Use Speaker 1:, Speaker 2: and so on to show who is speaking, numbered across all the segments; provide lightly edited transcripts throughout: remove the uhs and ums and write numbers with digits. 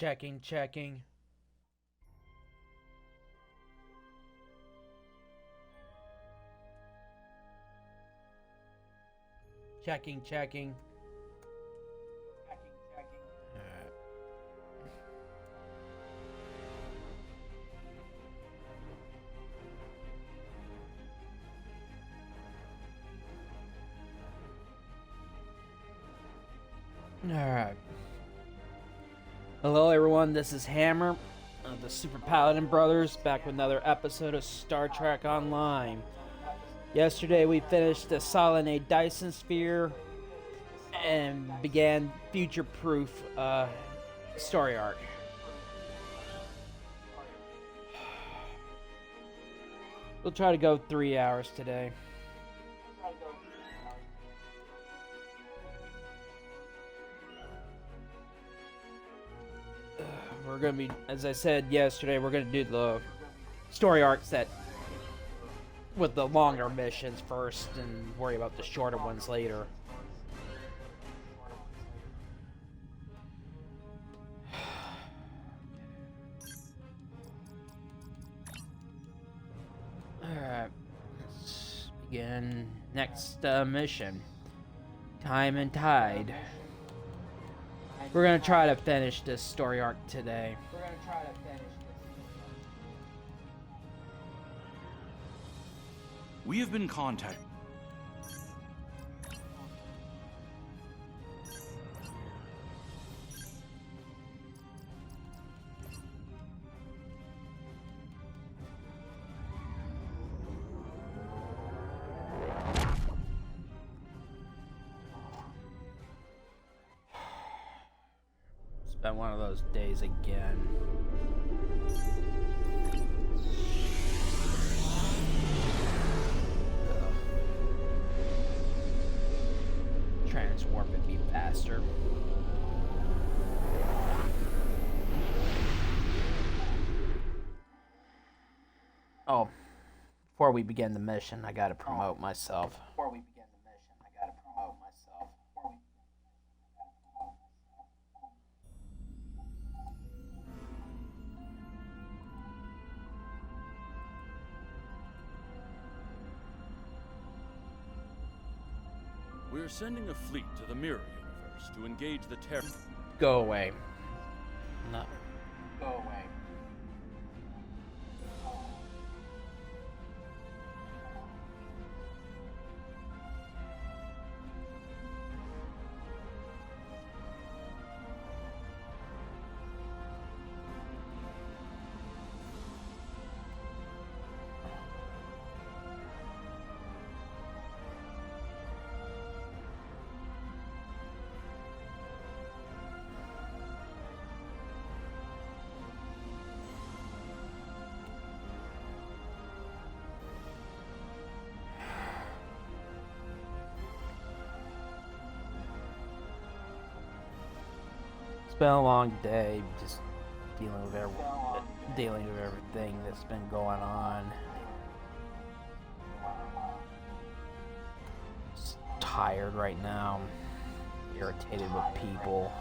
Speaker 1: Checking, checking. Checking, checking. Alright. Hello everyone, this is Hammer of the Super Paladin Brothers, back with another episode of Star Trek Online. Yesterday we finished the Salinate Dyson Sphere and began Future Proof story arc. We'll try to go 3 hours today. We're gonna be, as I said yesterday, we're gonna do the story arcs that with the longer missions first and worry about the shorter ones later. Alright, let's begin next mission. Time and Tide. We're gonna try to finish this story arc today.
Speaker 2: We have been contacted.
Speaker 1: It's been one of those days again. Transwarp would be faster. Oh, before we begin the mission, I gotta promote myself.
Speaker 2: We're sending a fleet to the Mirror Universe to engage the Terror.
Speaker 1: Go away. No.
Speaker 3: Go away.
Speaker 1: It's been a long day, just dealing with everything that's been going on. Just tired right now. Irritated with people.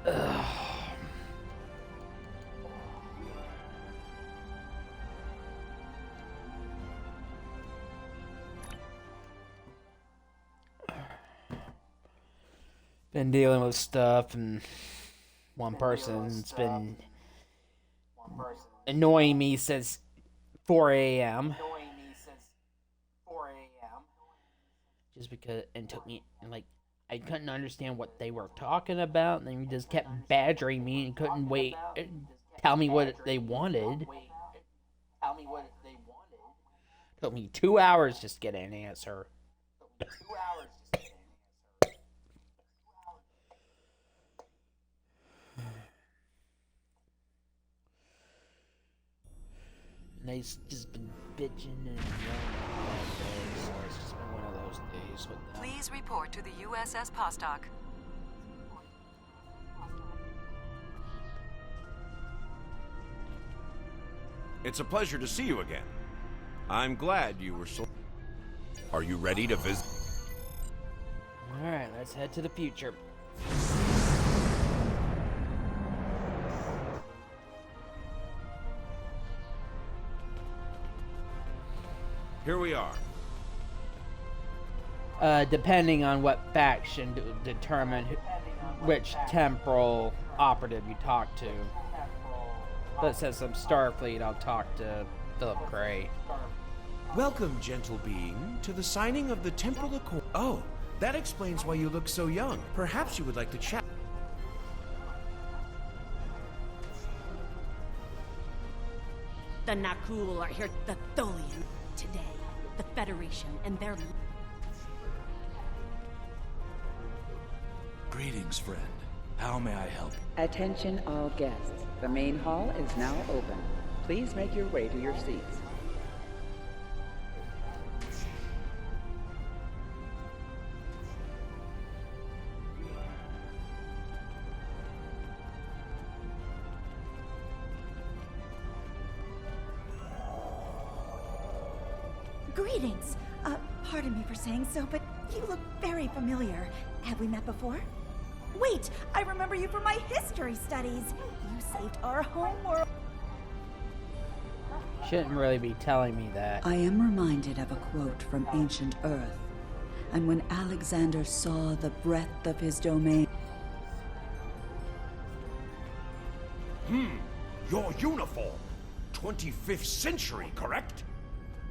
Speaker 1: Ugh. Been dealing with stuff, and one person's been annoying me since 4 a.m. Just because, and took me, and like, I couldn't understand what they were talking about, and they just kept badgering me and couldn't wait, tell me what they wanted. Took me 2 hours just to get an answer. And they've just been bitching and yelling all day, so it's just been one of those days with them.
Speaker 4: Please report to the USS Postok.
Speaker 5: It's a pleasure to see you again. I'm glad you were so... Are you ready to visit?
Speaker 1: Alright, let's head to the future.
Speaker 5: Here we are.
Speaker 1: Depending on what faction to determine which temporal operative you talk to. But since I'm Starfleet, I'll talk to Philip Gray.
Speaker 5: Welcome, gentle being, to the signing of the Temporal Accord. Oh, that explains why you look so young. Perhaps you would like to chat.
Speaker 3: The Nakul are here, the Tholian, today. The Federation and their...
Speaker 2: Greetings, friend. How may I help?
Speaker 6: Attention all guests. The main hall is now open. Please make your way to your seats.
Speaker 7: Greetings. Pardon me for saying so, but you look very familiar. Have we met before? Wait, I remember you from my history studies. You saved our home world.
Speaker 1: Shouldn't really be telling me that.
Speaker 8: I am reminded of a quote from ancient Earth. And when Alexander saw the breadth of his domain...
Speaker 5: Your uniform. 25th century, correct?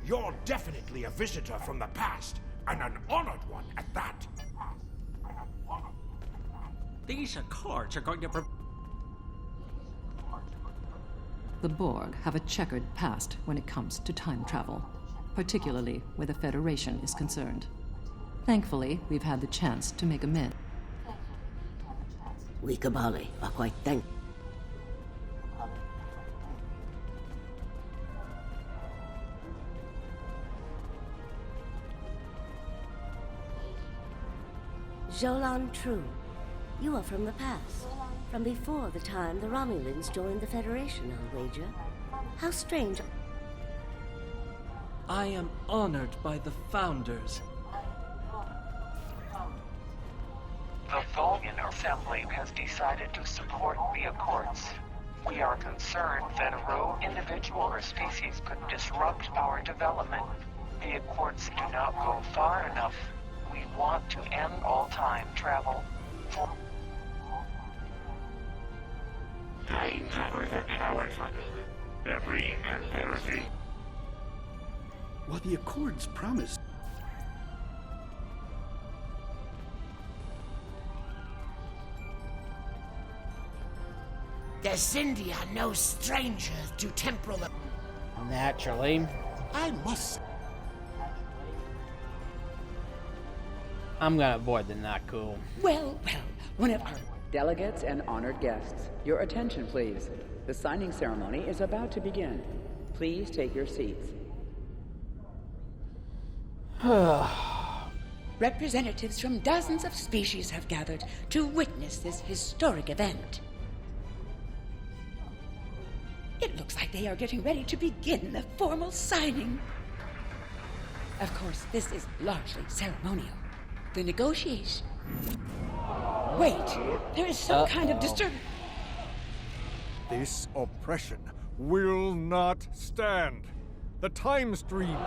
Speaker 5: You're definitely a visitor from the past, and an honored one at that.
Speaker 9: These Accords are going to...
Speaker 10: The Borg have a checkered past when it comes to time travel, particularly where the Federation is concerned. Thankfully, we've had the chance to make amends.
Speaker 11: We Kabali are quite thankful. Jolan True, you are from the past. From before the time the Romulans joined the Federation, I'll wager. How strange.
Speaker 9: I am honored by the Founders.
Speaker 12: The Tholian Assembly has decided to support the Accords. We are concerned that a rogue individual or species could disrupt our development. The Accords do not go far enough. We want to end all time travel.
Speaker 13: I cover the power funnel. Every and everything.
Speaker 14: What the Accords promised.
Speaker 11: The Xindi are no strangers to temporal...
Speaker 1: Naturally.
Speaker 14: I must...
Speaker 1: I'm gonna avoid the not cool.
Speaker 6: Well, one of our... Delegates and honored guests, your attention please. The signing ceremony is about to begin. Please take your seats.
Speaker 8: Representatives from dozens of species have gathered to witness this historic event. It looks like they are getting ready to begin the formal signing. Of course, this is largely ceremonial. The negotiation... Wait, there is some kind of disturbance.
Speaker 15: This oppression will not stand. The time stream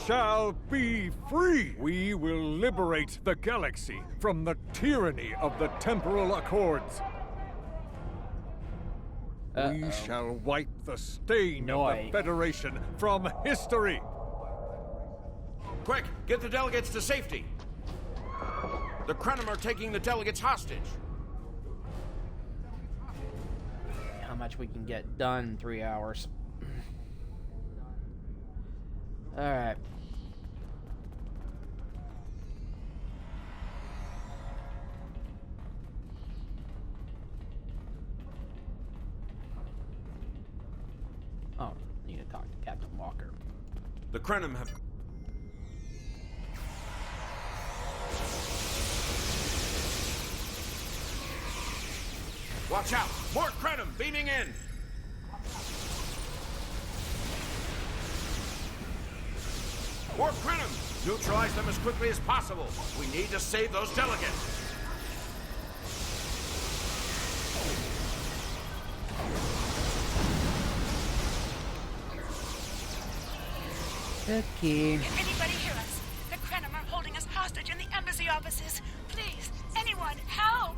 Speaker 15: shall be free. We will liberate the galaxy from the tyranny of the Temporal Accords. We shall wipe the stain of the Federation from history.
Speaker 5: Quick, get the delegates to safety. The Krenim are taking the delegates hostage.
Speaker 1: How much we can get done in 3 hours. Alright. Oh, need to talk to Captain Walker.
Speaker 5: The Krenim have... Watch out! More Krenim beaming in! More Krenim! Neutralize them as quickly as possible. We need to save those delegates.
Speaker 1: Okay.
Speaker 16: Can anybody hear us? The Krenim are holding us hostage in the embassy offices. Please, anyone, help!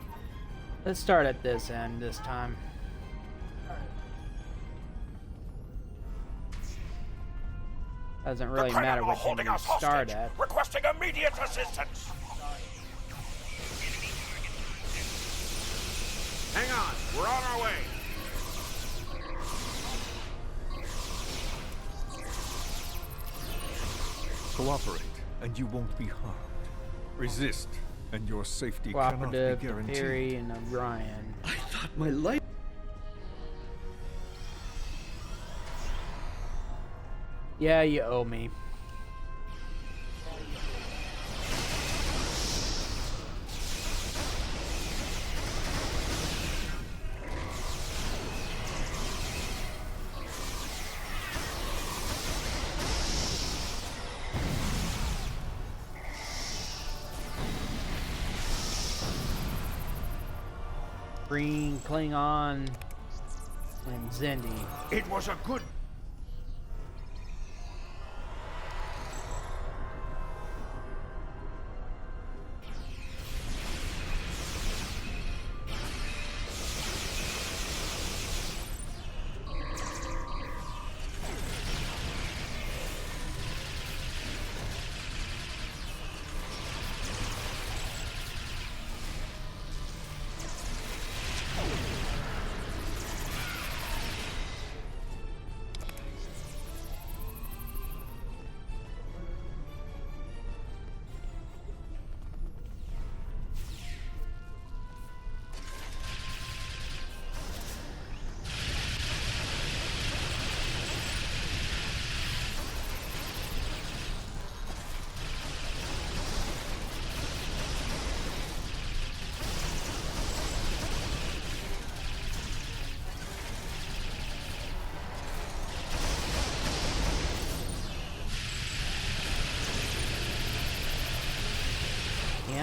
Speaker 1: Let's start at this end this time. Doesn't really matter what end you start at.
Speaker 5: Requesting immediate assistance. Hang on, we're on our way.
Speaker 15: Cooperate, and you won't be harmed. Resist, and your safety cannot be
Speaker 1: Cooperative,
Speaker 15: guaranteed.
Speaker 1: Perry, and O'Brien.
Speaker 14: I thought my life...
Speaker 1: Yeah, you owe me. Green, Klingon, and Zendi.
Speaker 5: It was a good...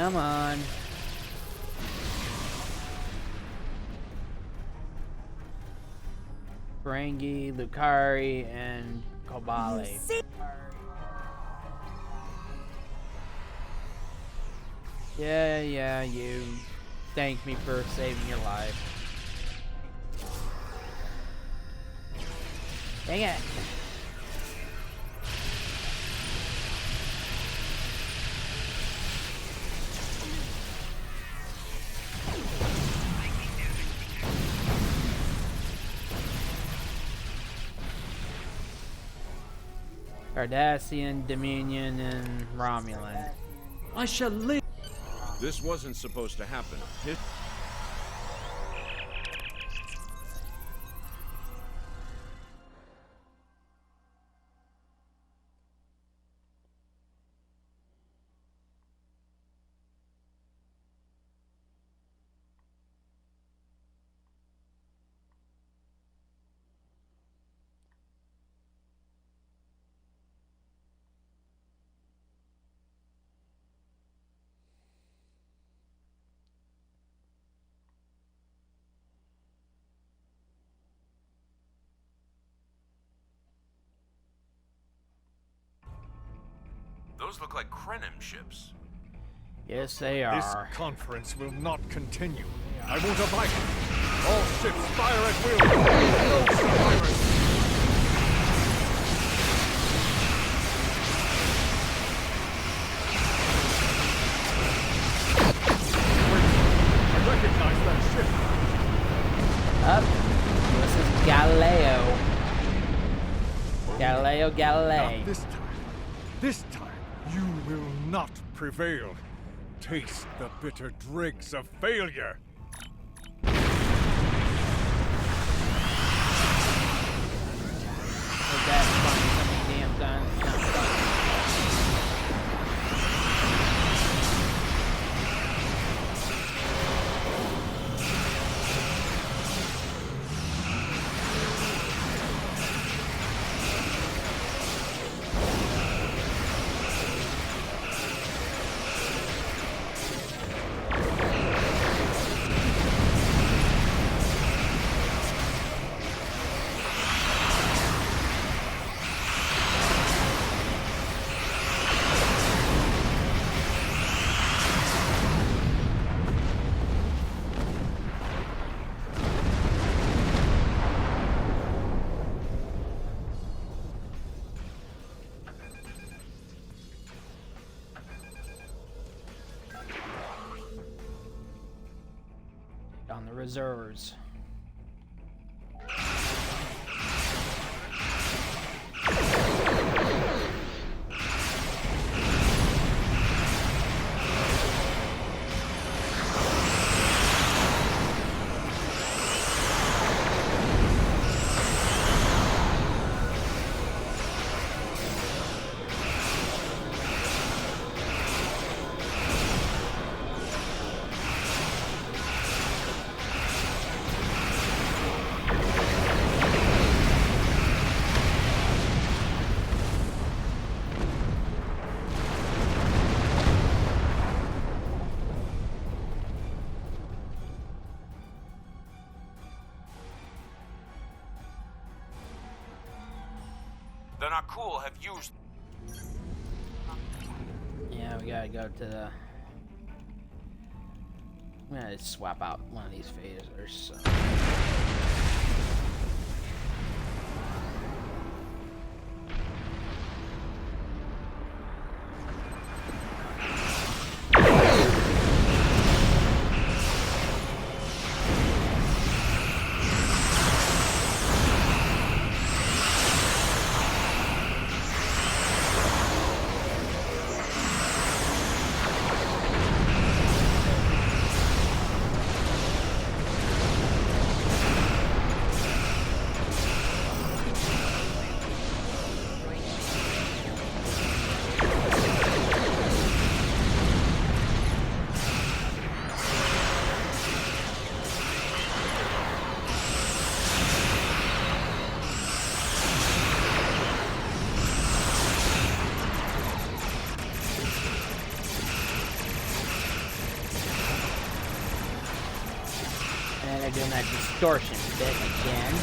Speaker 1: Come on. Ferengi, Lucari, and Kobali. Yeah, you thank me for saving your life. Dang it. Cardassian, Dominion, and Romulan.
Speaker 9: I shall live.
Speaker 2: This wasn't supposed to happen.
Speaker 5: Those look like Krenim ships.
Speaker 1: Yes, they are.
Speaker 15: This conference will not continue. I won't abide. All ships fire at will. No survivors. I recognize that ship.
Speaker 1: Up. This is Galileo. Galileo.
Speaker 15: Not this time. This time, you will not prevail. Taste the bitter dregs of failure.
Speaker 1: Damn gun. reserves.
Speaker 5: The Nakul have used...
Speaker 1: Yeah, we gotta go to the... I'm gonna swap out one of these phasers. So. And they're doing that distortion bit again.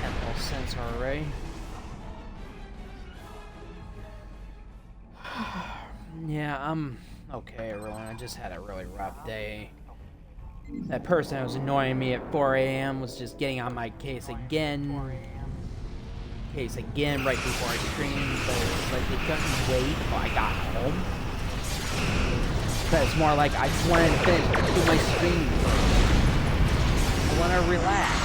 Speaker 1: Temporal sensor array. Yeah, I'm okay, everyone. I just had a really rough day. That person that was annoying me at 4 a.m. was just getting on my case again right before I streamed, but it's like they couldn't wait till I got home. But it's more like I just wanted to finish do my stream. I want to relax.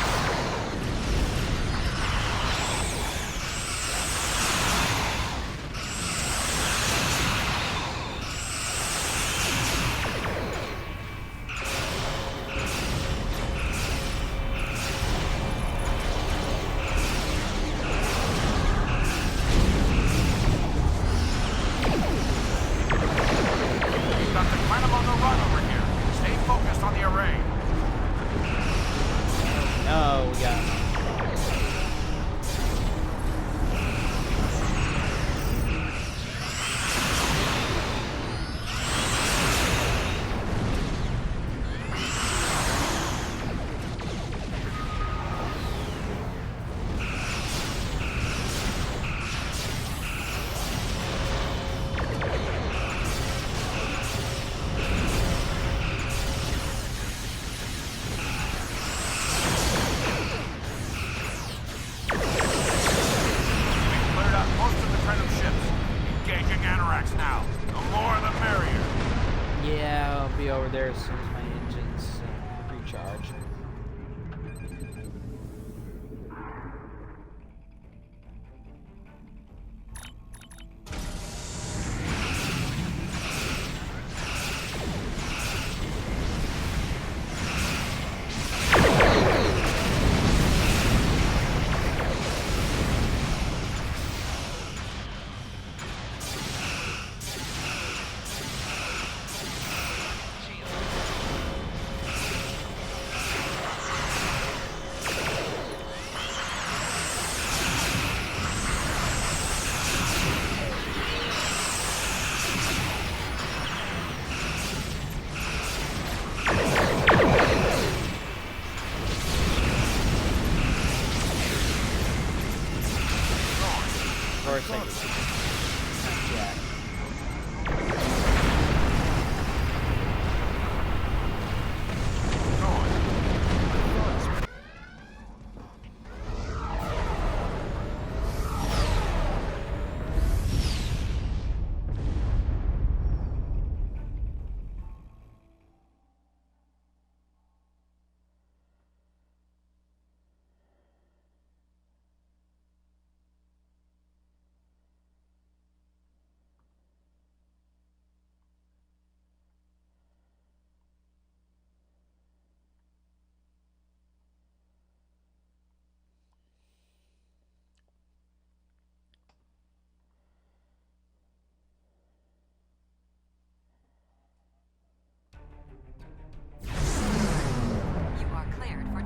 Speaker 1: There as soon as my engines recharge.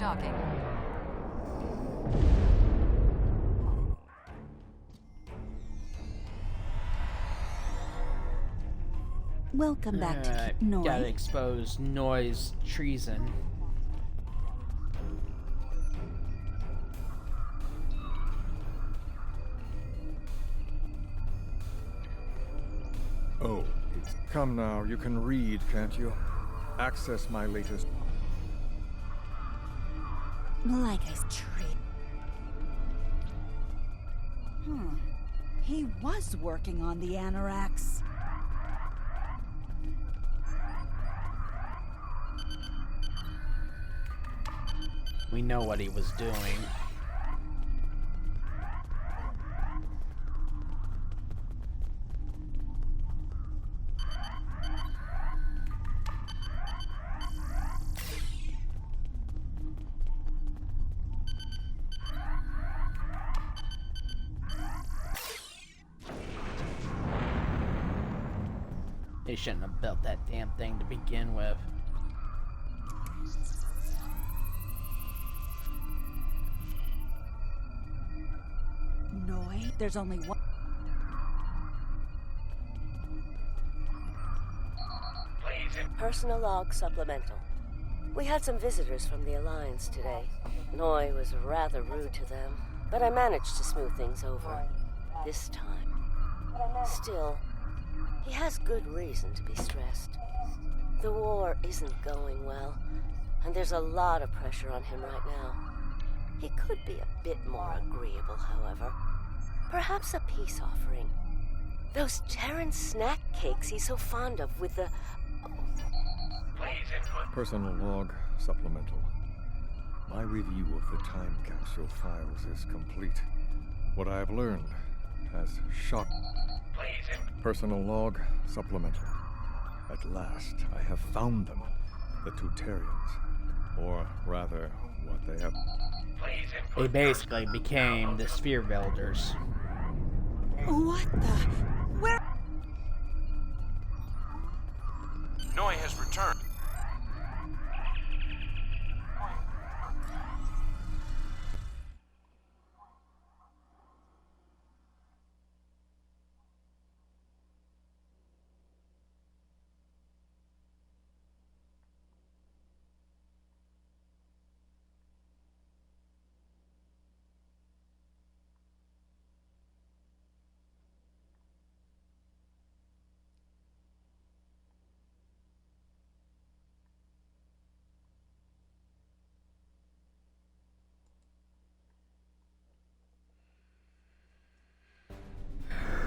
Speaker 4: docking.
Speaker 7: Welcome back to Noi.
Speaker 1: Gotta expose Noi's treason.
Speaker 15: Oh, come now, you can read, can't you? Access my latest...
Speaker 7: Like his tree. He was working on the Anoraks.
Speaker 1: We know what he was doing. They shouldn't have built that damn thing to begin with.
Speaker 7: Noi, there's only one.
Speaker 11: Personal log supplemental. We had some visitors from the Alliance today. Noi was rather rude to them, but I managed to smooth things over. This time. Still, he has good reason to be stressed. The war isn't going well, and there's a lot of pressure on him right now. He could be a bit more agreeable, however. Perhaps a peace offering. Those Terran snack cakes he's so fond of with the...
Speaker 15: Personal log supplemental. My review of the time capsule files is complete. What I have learned has shocked... Personal log supplemental. At last, I have found them. The Tutarians. Or rather, what they have...
Speaker 1: They basically became the Sphere Builders.
Speaker 7: What the... Where...
Speaker 5: Noi has returned.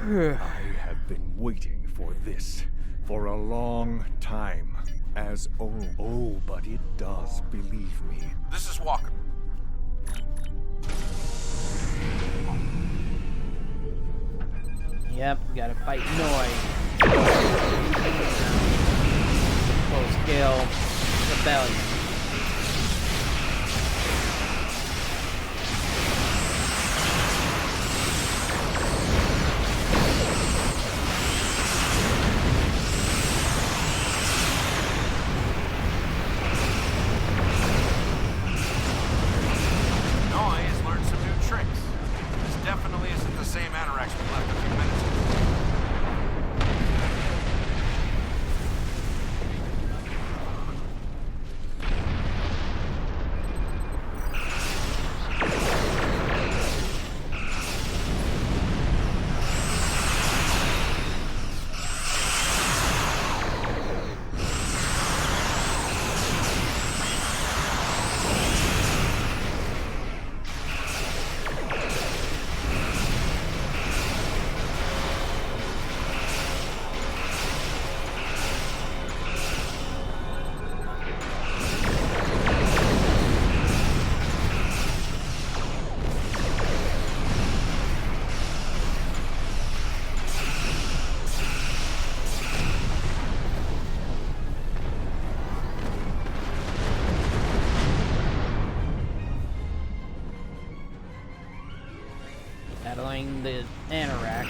Speaker 15: I have been waiting for this for a long time. But it does, believe me.
Speaker 5: This is Walker.
Speaker 1: Yep, gotta fight Noi. Full-scale rebellion. Battling the Anorak.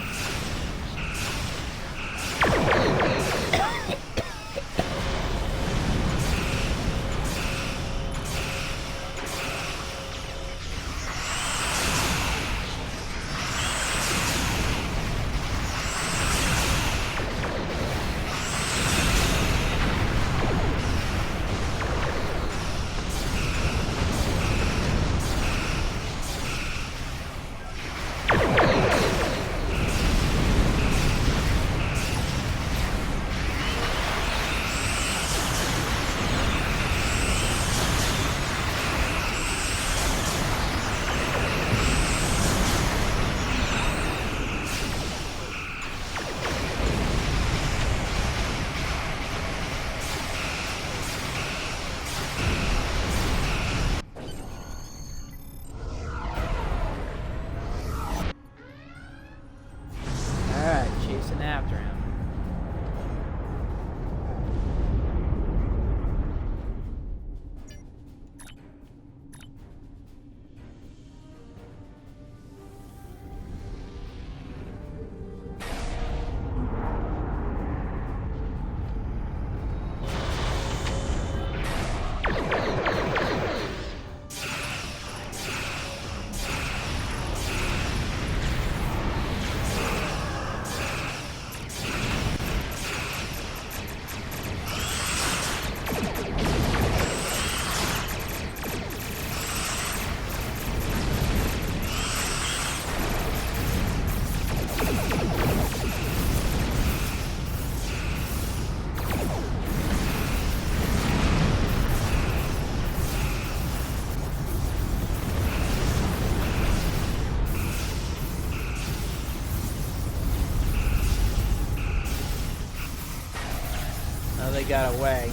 Speaker 1: got away.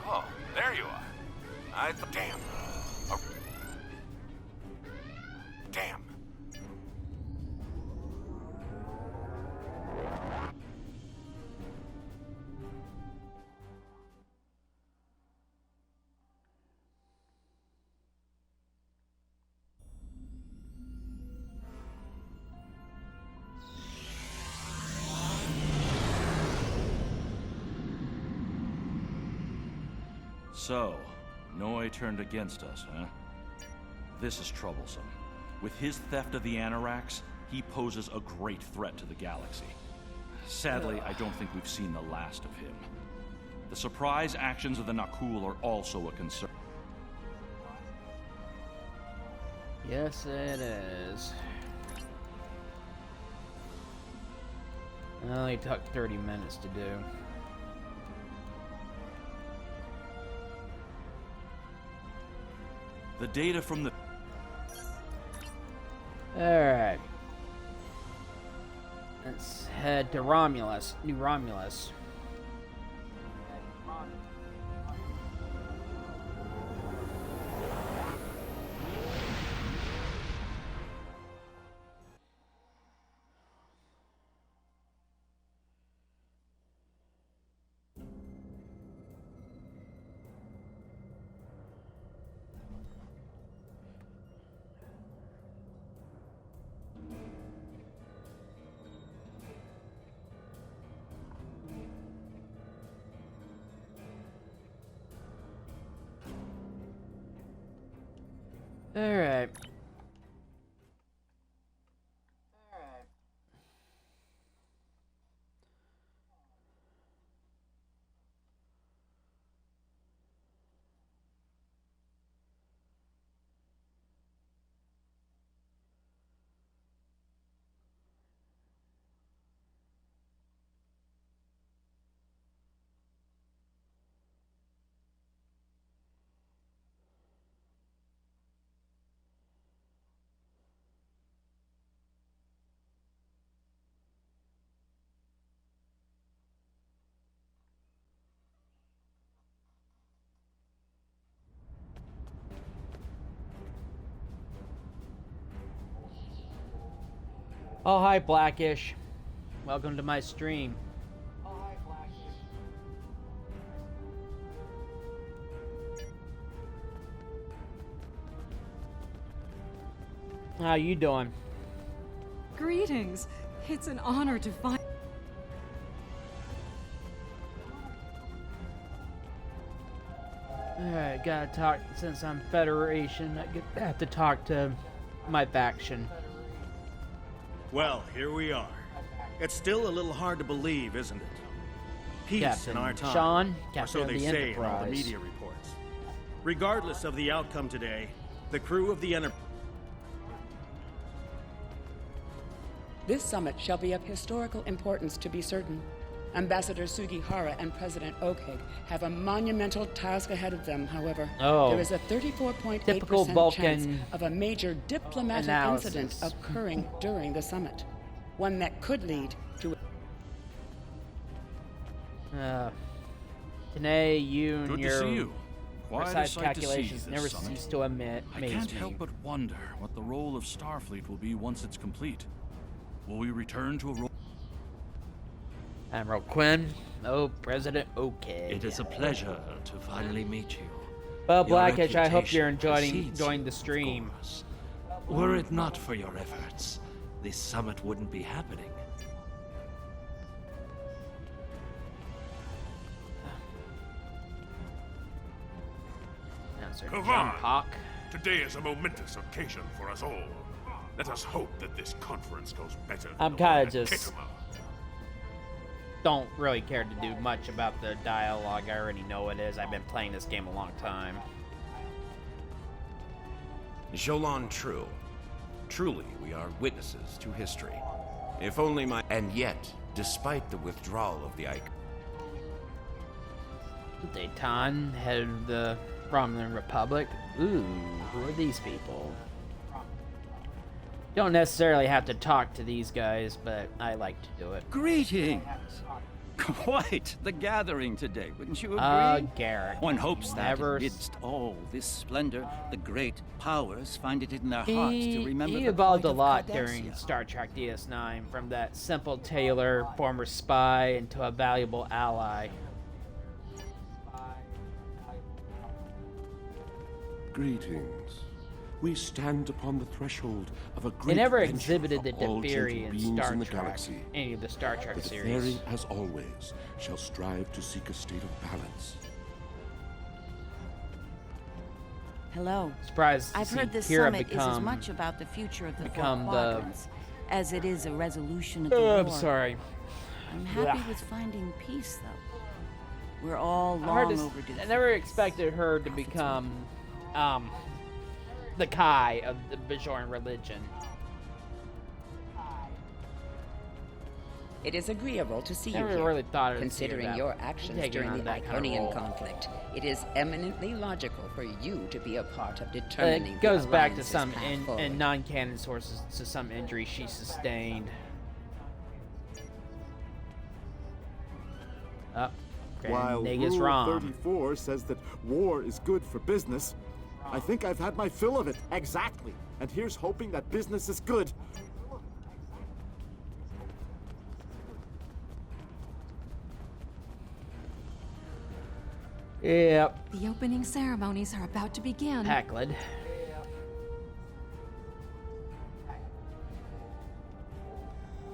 Speaker 5: Oh, there you are. Damn. Oh. Damn.
Speaker 2: So, Noi turned against us, huh? This is troublesome. With his theft of the Anoraks, he poses a great threat to the galaxy. Sadly, I don't think we've seen the last of him. The surprise actions of the Nakul are also a concern.
Speaker 1: Yes, it is. It only took 30 minutes to do.
Speaker 2: The data from the...
Speaker 1: Alright. Let's head to Romulus. New Romulus. Alright. Oh, hi, Blackish. Welcome to my stream. How you doing?
Speaker 17: Greetings. It's an honor to find...
Speaker 1: Alright, gotta talk, since I'm Federation, I have to talk to my faction.
Speaker 18: Well, here we are. It's still a little hard to believe, isn't it? Peace
Speaker 1: Captain
Speaker 18: in our time.
Speaker 1: Sean,
Speaker 18: or
Speaker 1: Captain
Speaker 18: so
Speaker 1: of
Speaker 18: they
Speaker 1: the
Speaker 18: say in all the
Speaker 1: Enterprise.
Speaker 18: media reports. Regardless of the outcome today, the crew of the Enterprise...
Speaker 6: This summit shall be of historical importance, to be certain. Ambassador Sugihara and President Oakeg have a monumental task ahead of them, however.
Speaker 1: Oh.
Speaker 6: There is a 34.8%
Speaker 1: Typical
Speaker 6: chance
Speaker 1: Vulcan
Speaker 6: of a major diplomatic
Speaker 1: analysis.
Speaker 6: incident occurring during the summit. One that could lead to...
Speaker 1: Tanae, you and
Speaker 2: Good to
Speaker 1: your
Speaker 2: see you. Quite a
Speaker 1: precise
Speaker 2: sight to see
Speaker 1: calculations
Speaker 2: this
Speaker 1: never
Speaker 2: summit.
Speaker 1: cease to amaze
Speaker 2: I
Speaker 1: me.
Speaker 2: can't help but wonder what the role of Starfleet will be once it's complete. Will we return to a role...
Speaker 1: Admiral Quinn. Oh, President Oakeg.
Speaker 9: It is a pleasure to finally meet you.
Speaker 1: Well,
Speaker 9: Your
Speaker 1: Blackish, I hope you're
Speaker 9: reputation
Speaker 1: enjoying the
Speaker 9: precedes,
Speaker 1: stream.
Speaker 9: of course. Were it not for your efforts, this summit wouldn't be happening.
Speaker 1: Answer.
Speaker 5: Kavan,
Speaker 1: John Hawk.
Speaker 5: today is a momentous occasion for us all. Let us hope that this conference goes better than
Speaker 1: I'm
Speaker 5: the one
Speaker 1: kind
Speaker 5: at
Speaker 1: of just
Speaker 5: Khitomer.
Speaker 1: don't really care to do much about the dialogue. I already know it is. I've been playing this game a long time.
Speaker 19: Jolan True. Truly, we are witnesses to history. If only my... And yet, despite the withdrawal of the Icon...
Speaker 1: Dayton, head of the Romulan Republic. Ooh, who are these people? Don't necessarily have to talk to these guys, but I like to do it.
Speaker 20: Greetings! Quite the gathering today, wouldn't you agree?
Speaker 1: Garrett.
Speaker 20: One hopes that
Speaker 1: Never
Speaker 20: amidst all this splendor, the great powers find it in their hearts to remember
Speaker 1: He
Speaker 20: the
Speaker 1: evolved
Speaker 20: plight
Speaker 1: a
Speaker 20: of
Speaker 1: lot
Speaker 20: Cardassia.
Speaker 1: during Star Trek DS9, from that simple tailor, former spy, into a valuable ally.
Speaker 21: Greetings. We stand upon the threshold of a
Speaker 1: They
Speaker 21: great
Speaker 1: never
Speaker 21: venture
Speaker 1: exhibited the
Speaker 21: for all
Speaker 1: Debiri
Speaker 21: gentle
Speaker 1: in
Speaker 21: beings
Speaker 1: Star
Speaker 21: in the
Speaker 1: Trek,
Speaker 21: galaxy.
Speaker 1: any of the Star Trek
Speaker 21: But the
Speaker 1: series.
Speaker 21: Fairy, as always, shall strive to seek a state of balance.
Speaker 22: Hello.
Speaker 1: Surprised to
Speaker 22: I've
Speaker 1: see
Speaker 22: heard this
Speaker 1: Kira
Speaker 22: summit is as
Speaker 1: become-
Speaker 22: much about the future of the four
Speaker 1: become the-
Speaker 22: quadrants as it is a resolution of the
Speaker 1: Oh,
Speaker 22: war.
Speaker 1: I'm sorry.
Speaker 22: I'm happy
Speaker 1: Ugh.
Speaker 22: with finding peace, though. We're all
Speaker 1: Hard
Speaker 22: long
Speaker 1: to
Speaker 22: overdue.
Speaker 1: I never expected her to become, the Kai of the Bajoran religion.
Speaker 8: It is agreeable to see
Speaker 1: Never
Speaker 8: you here.
Speaker 1: really thought it would see
Speaker 8: Considering
Speaker 1: that-
Speaker 8: your actions
Speaker 1: taking
Speaker 8: during
Speaker 1: on
Speaker 8: the
Speaker 1: that kind of
Speaker 8: Iconian
Speaker 1: role.
Speaker 8: conflict, it is eminently logical for you to be a part of determining
Speaker 1: It goes
Speaker 8: the
Speaker 1: back to
Speaker 8: Alliance's
Speaker 1: some
Speaker 8: path
Speaker 1: in
Speaker 8: forward.
Speaker 1: non-canon sources to some injury she sustained.
Speaker 23: While
Speaker 1: Nega's
Speaker 23: Rule
Speaker 1: wrong.
Speaker 23: 34 says that war is good for business, I think I've had my fill of it. Exactly. And here's hoping that business is good.
Speaker 1: Yep.
Speaker 17: The opening ceremonies are about to begin.
Speaker 1: Hackled.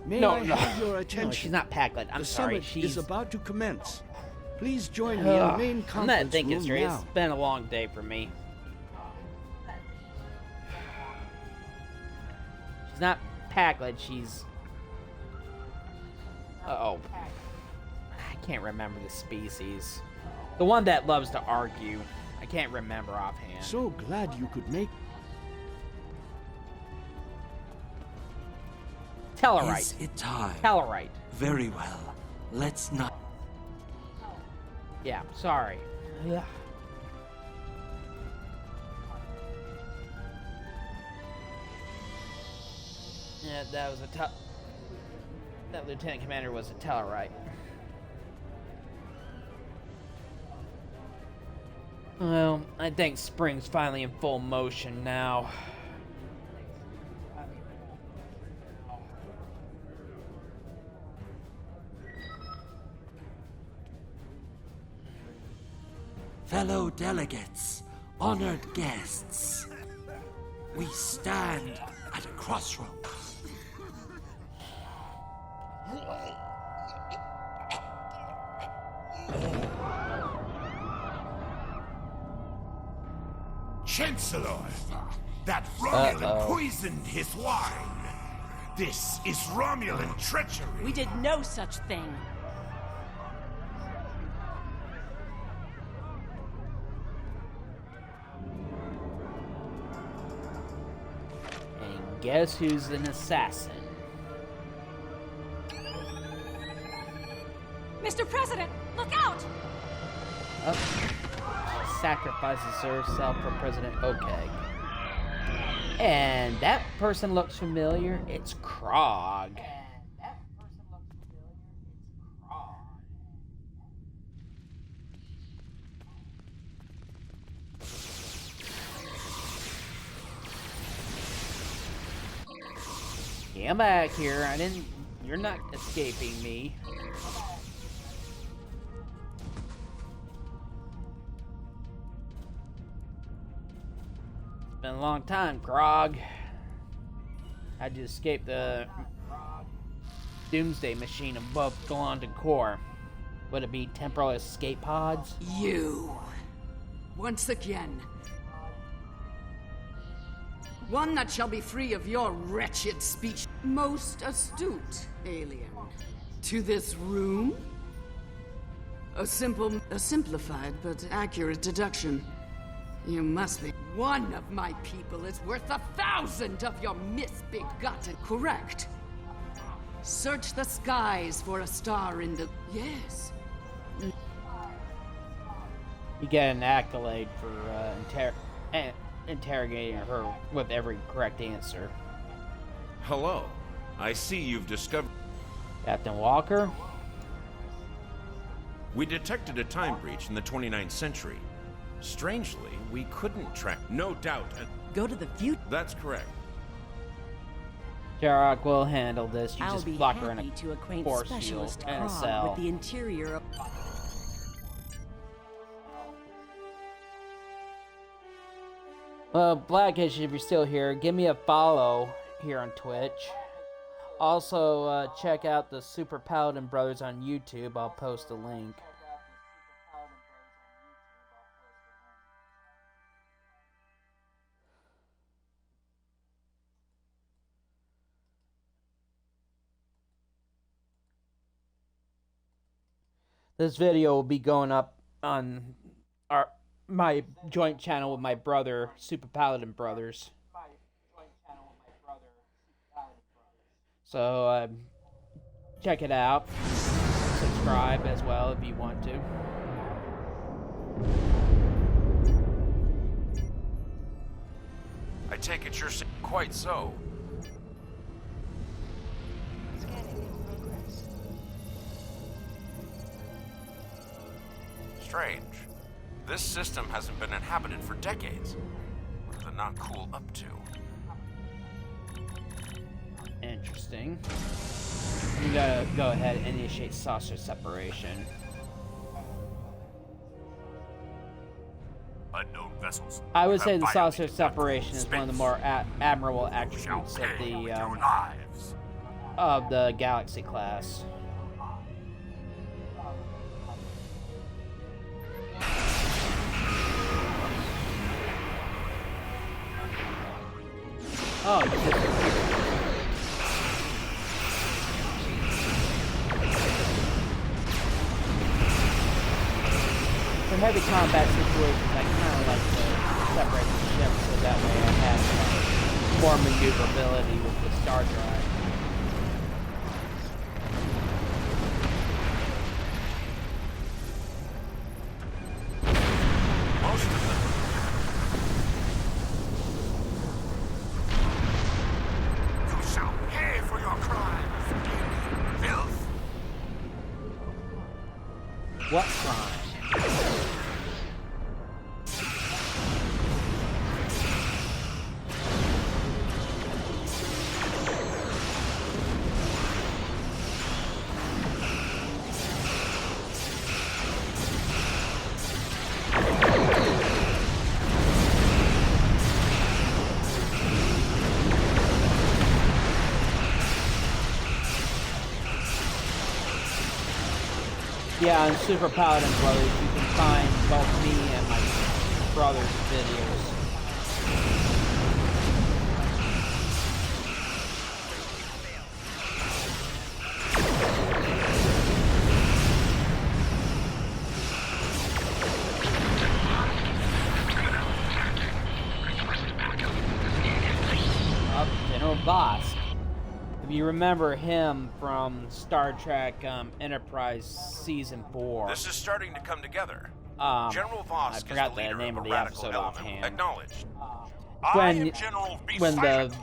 Speaker 9: May
Speaker 1: No,
Speaker 9: I
Speaker 1: no.
Speaker 9: have your
Speaker 1: No,
Speaker 9: attention?
Speaker 1: she's not Packlet. I'm
Speaker 9: the
Speaker 1: sorry.
Speaker 9: summit
Speaker 1: She's
Speaker 9: is about to commence. Please join me in the main
Speaker 1: I'm
Speaker 9: conference
Speaker 1: not thinking
Speaker 9: room
Speaker 1: straight.
Speaker 9: now.
Speaker 1: It's been a long day for me. She's not Packlet. She's. Uh-oh. I can't remember the species. The one that loves to argue. I can't remember offhand.
Speaker 9: So glad you could make.
Speaker 1: Tellarite.
Speaker 9: Is it time?
Speaker 1: Tellarite.
Speaker 9: Very well. Let's not.
Speaker 1: Yeah, sorry. Yeah. Yeah, that was a that lieutenant commander was a Tellarite. Well, I think spring's finally in full motion now.
Speaker 9: Fellow delegates, honored guests, we stand at a crossroads.
Speaker 5: Chancellor, that Romulan poisoned his wine. This is Romulan treachery.
Speaker 3: We did no such thing.
Speaker 1: And guess who's an assassin?
Speaker 17: Mr. President, look out!
Speaker 1: She sacrifices herself for President Okeg. And that person looks familiar. It's Krog. Yeah, I'm back here. You're not escaping me. It's been a long time, Krog. How'd you escape the Doomsday machine above Galondon Core? Would it be temporal escape pods?
Speaker 6: You. Once again. One that shall be free of your wretched speech. Most astute, alien. To this room? A simplified but accurate deduction. You must be. One of my people is worth 1,000 of your misbegotten. Correct. Search the skies for a star in the. Yes.
Speaker 1: You get an accolade for interrogating her with every correct answer.
Speaker 19: Hello. I see you've discovered...
Speaker 1: Captain Walker?
Speaker 19: We detected a time breach in the 29th century. Strangely, we couldn't track... No doubt.
Speaker 3: Go to the future?
Speaker 19: That's correct.
Speaker 1: Jarok will handle this. You
Speaker 3: I'll
Speaker 1: just
Speaker 3: be
Speaker 1: lock her in
Speaker 3: happy
Speaker 1: a
Speaker 3: to acquaint
Speaker 1: force
Speaker 3: Specialist
Speaker 1: field and a
Speaker 3: Krog
Speaker 1: cell.
Speaker 3: with the interior of...
Speaker 1: Well, Blackish, if you're still here, give me a follow here on Twitch. Also, check out the Super Paladin Brothers on YouTube. I'll post a link. This video will be going up on my joint channel with my brother, Super Paladin Brothers. So, check it out. Subscribe as well if you want to.
Speaker 19: I take it you're saying quite so. Strange. This system hasn't been inhabited for decades. What are the Nakul up to?
Speaker 1: Interesting. I'm gonna go ahead and initiate saucer separation.
Speaker 5: Unknown vessels.
Speaker 1: I would say the saucer separation is one of the more admirable attributes of the Galaxy class. Oh, for heavy combat situations, I kind of like to separate the ship so that way I have more maneuverability with the Star Drive.
Speaker 19: Most of them.
Speaker 5: You shall pay for your crimes, filth.
Speaker 1: What crime? Yeah, on Super Paladin Brothers, you can find both me and my brother's videos. General Vosk. If you remember him from Star Trek Enterprise Season 4.
Speaker 19: This is starting to come together.
Speaker 1: General
Speaker 19: Vosk
Speaker 1: I forgot the name of the episode offhand.
Speaker 19: Acknowledged.
Speaker 1: When the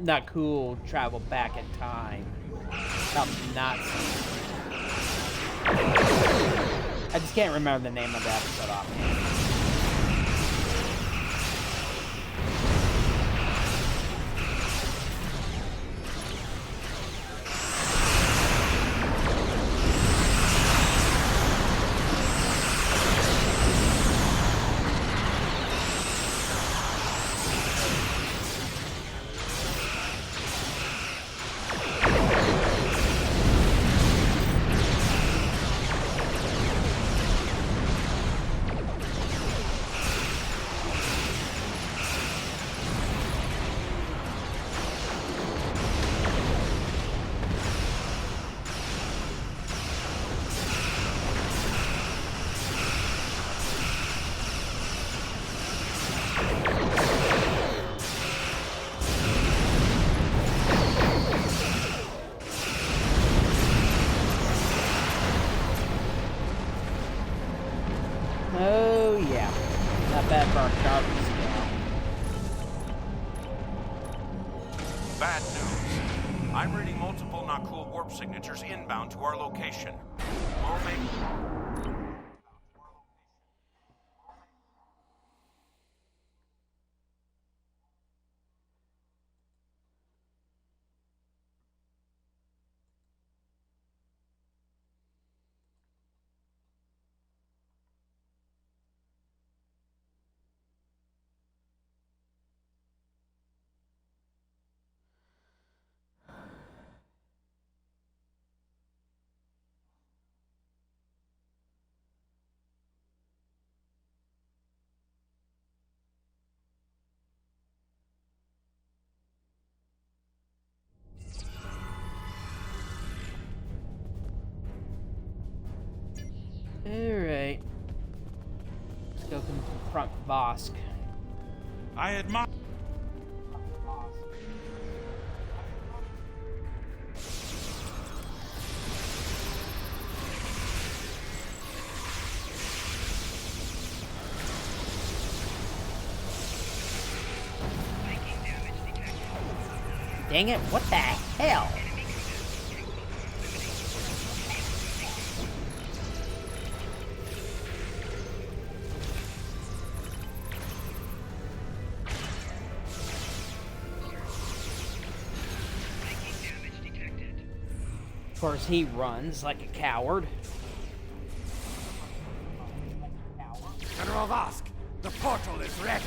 Speaker 1: Nakul traveled back in time. Nazis. I just can't remember the name of the episode offhand. Oh yeah, not bad for our sharpness scale.
Speaker 19: Bad news. I'm reading multiple Nakul warp signatures inbound to our location. We'll make...
Speaker 1: Alright. Let's go confront Vosk.
Speaker 2: I admire...
Speaker 1: Dang it, what the hell? Of course, he runs like a coward.
Speaker 5: General Vosk, the portal is ready.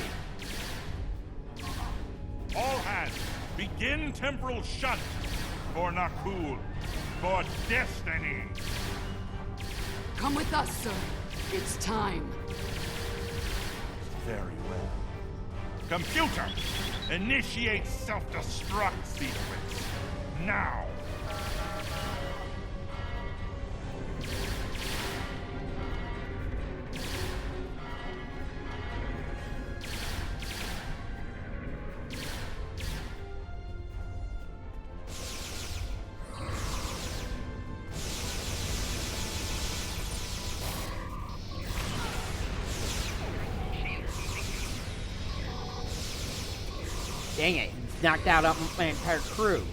Speaker 15: All hands, begin temporal shunt for Nakul, for destiny.
Speaker 6: Come with us, sir. It's time.
Speaker 15: Very well. Computer, initiate self-destruct sequence. Now.
Speaker 1: Dang it, he's knocked out my entire crew.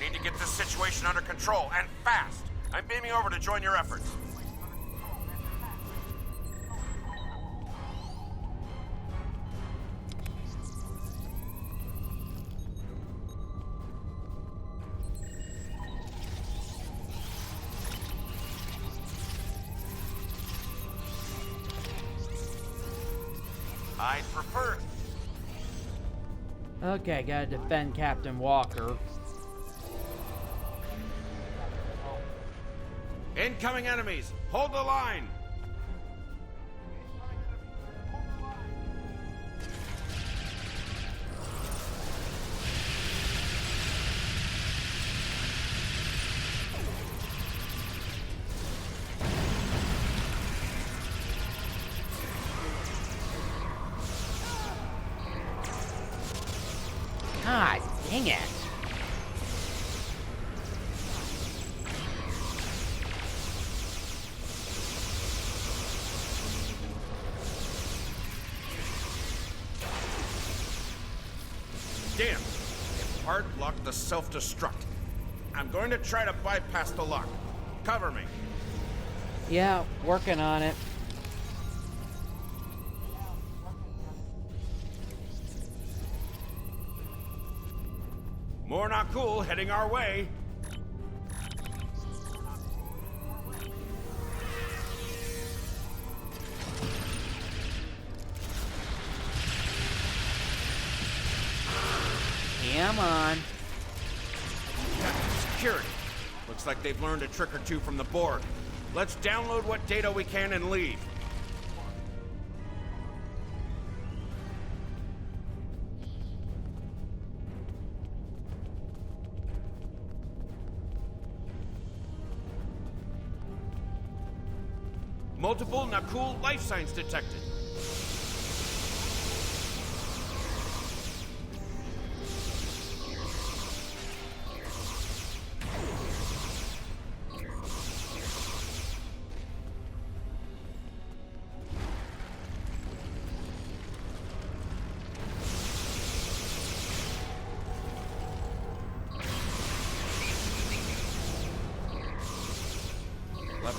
Speaker 19: Need to get this situation under control, and fast! I'm beaming over to join your efforts. I'd prefer...
Speaker 1: Okay, gotta defend Captain Walker.
Speaker 19: Incoming enemies! Hold the line!
Speaker 1: God dang it.
Speaker 19: Damn! It hard locked the self-destruct. I'm going to try to bypass the lock. Cover me.
Speaker 1: Yeah, working on it.
Speaker 19: More Nakul heading our way.
Speaker 1: Come on.
Speaker 19: Security. Looks like they've learned a trick or two from the Borg. Let's download what data we can and leave. Multiple Nakul life signs detected.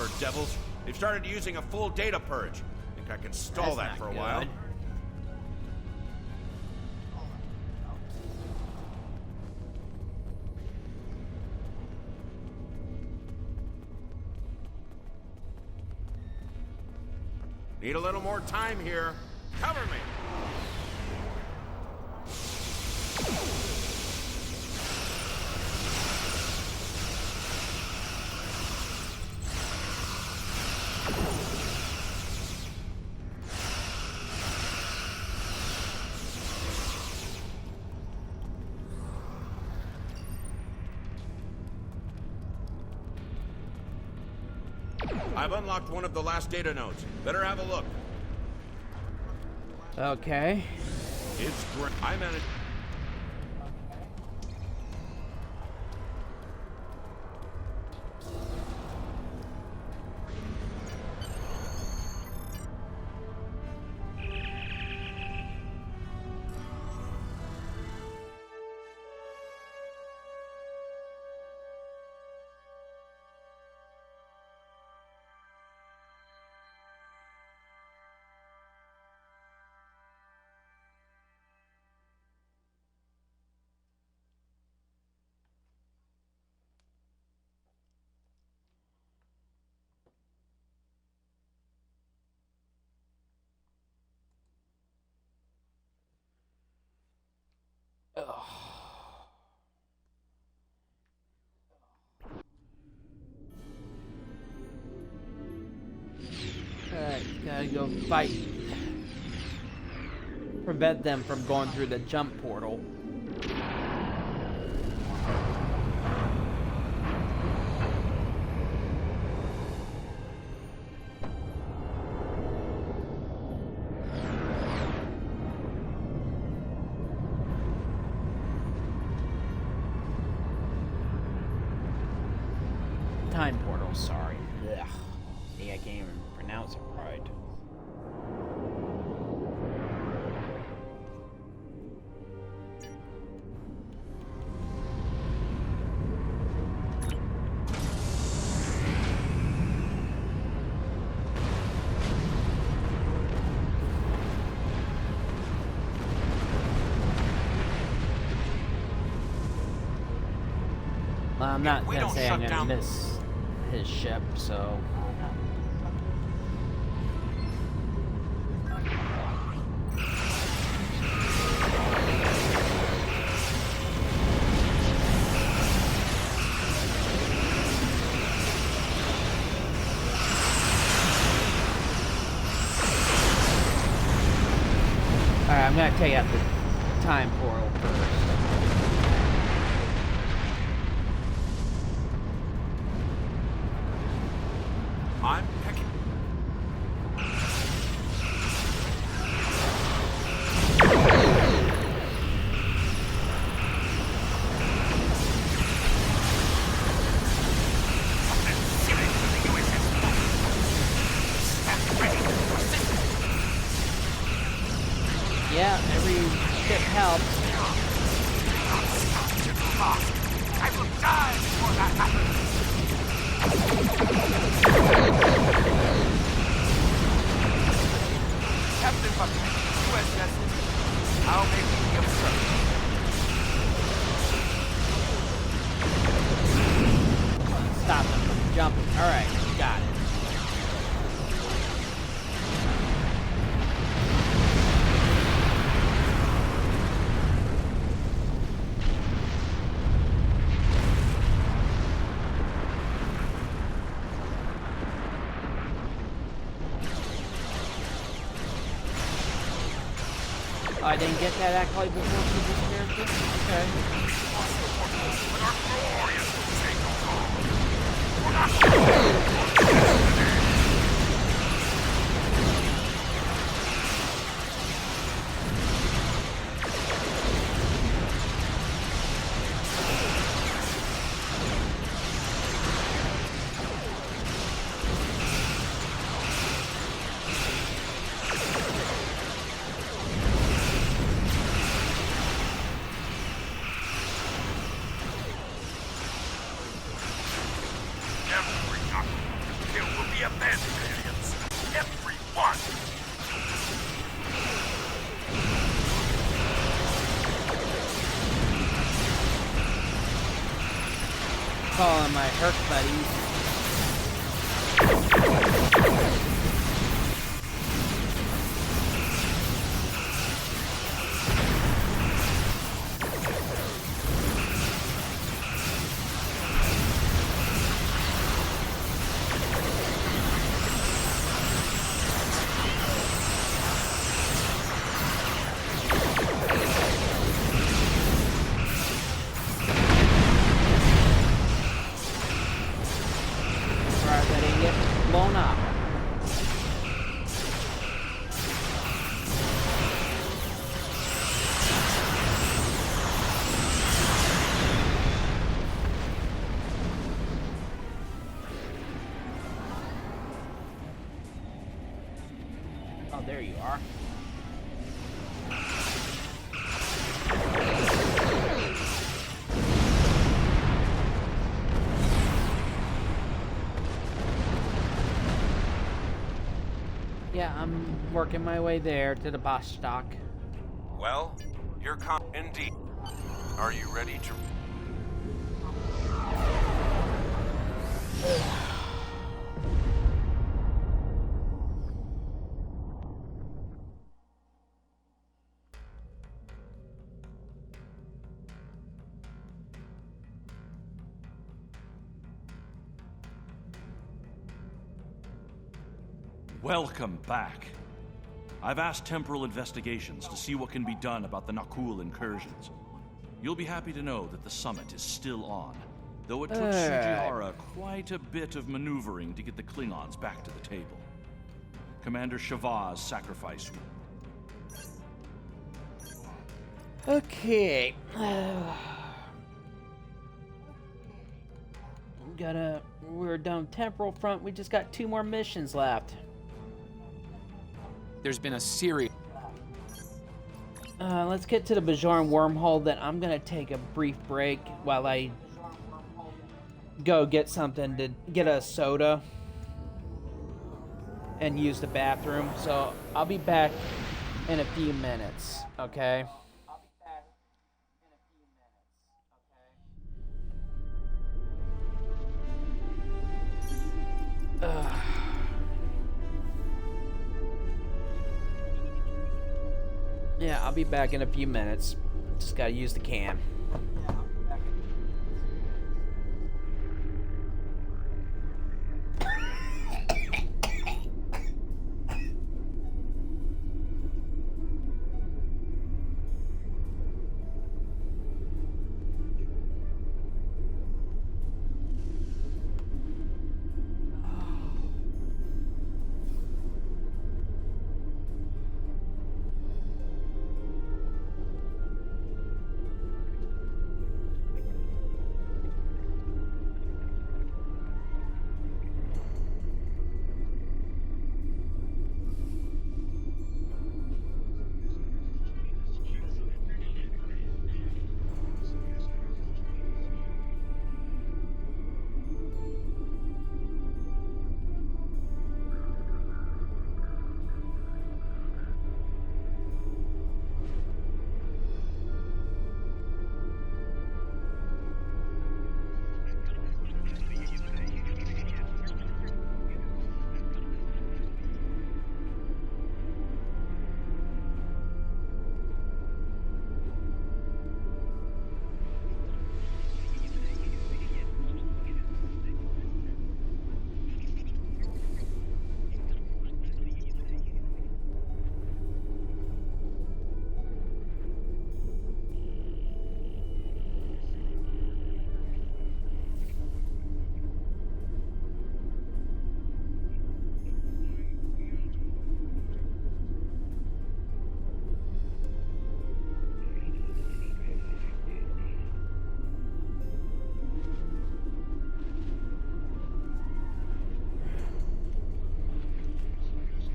Speaker 19: clever devils. They've started using a full data purge. Think I can stall that for a while. Need a little more time here. Cover me! I've unlocked one of the last data nodes. Better have a look.
Speaker 1: Okay.
Speaker 19: It's great. I managed.
Speaker 1: Gotta go fight. Prevent them from going through the jump portal. Time portal, sorry. Ugh. See, I can't even pronounce it right. Well, I'm not gonna say I'm gonna miss his ship, so. Alright, I'm gonna take out the time portal first.
Speaker 19: I'm picking.
Speaker 1: Yeah, every ship helps.
Speaker 5: I will die before that happens. Captain Bucket, USS. I'll make the obstruction.
Speaker 1: Stop them from jumping. Alright, got it. I didn't get that accolade before for this character?
Speaker 5: Every knuckle will
Speaker 1: calling my Herc buddies. Blown up. Oh, there you are. Yeah, I'm working my way there to the Vostok.
Speaker 19: Well, you're indeed. Are you ready to...
Speaker 2: Welcome back. I've asked Temporal Investigations to see what can be done about the Nakul incursions. You'll be happy to know that the summit is still on, though it took Sujihara quite a bit of maneuvering to get the Klingons back to the table. Commander Shavah's sacrifice.
Speaker 1: Okay. We're done Temporal Front. We just got 2 more missions left.
Speaker 10: There's been a series.
Speaker 1: Let's get to the Bajoran wormhole. Then I'm gonna take a brief break while I go get something to get a soda and use the bathroom. So I'll be back in a few minutes. Okay. Yeah, I'll be back in a few minutes. Just gotta use the can.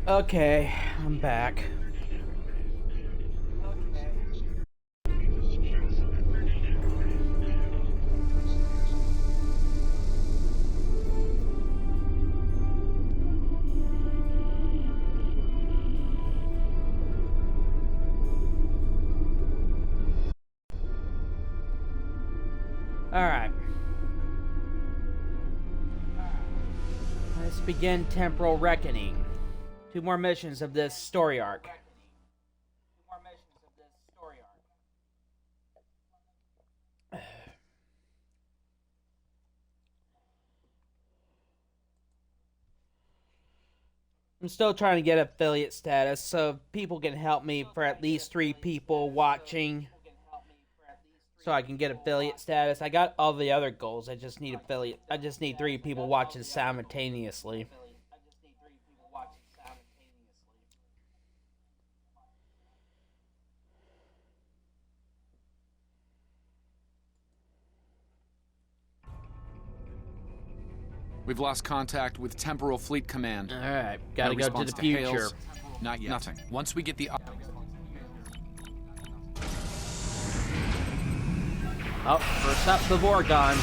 Speaker 1: Okay, I'm back. All right. Let's begin Temporal Reckoning. 2 more missions of this story arc. I'm still trying to get affiliate status, so people can help me for at least 3 people watching, so I can get affiliate status. I got all the other goals. I just need 3 people watching simultaneously.
Speaker 10: We've lost contact with Temporal Fleet Command.
Speaker 1: All right, gotta go to the future.
Speaker 10: Hails. Not yet. Nothing. Once we get the...
Speaker 1: Oh, first up, the Vorgon.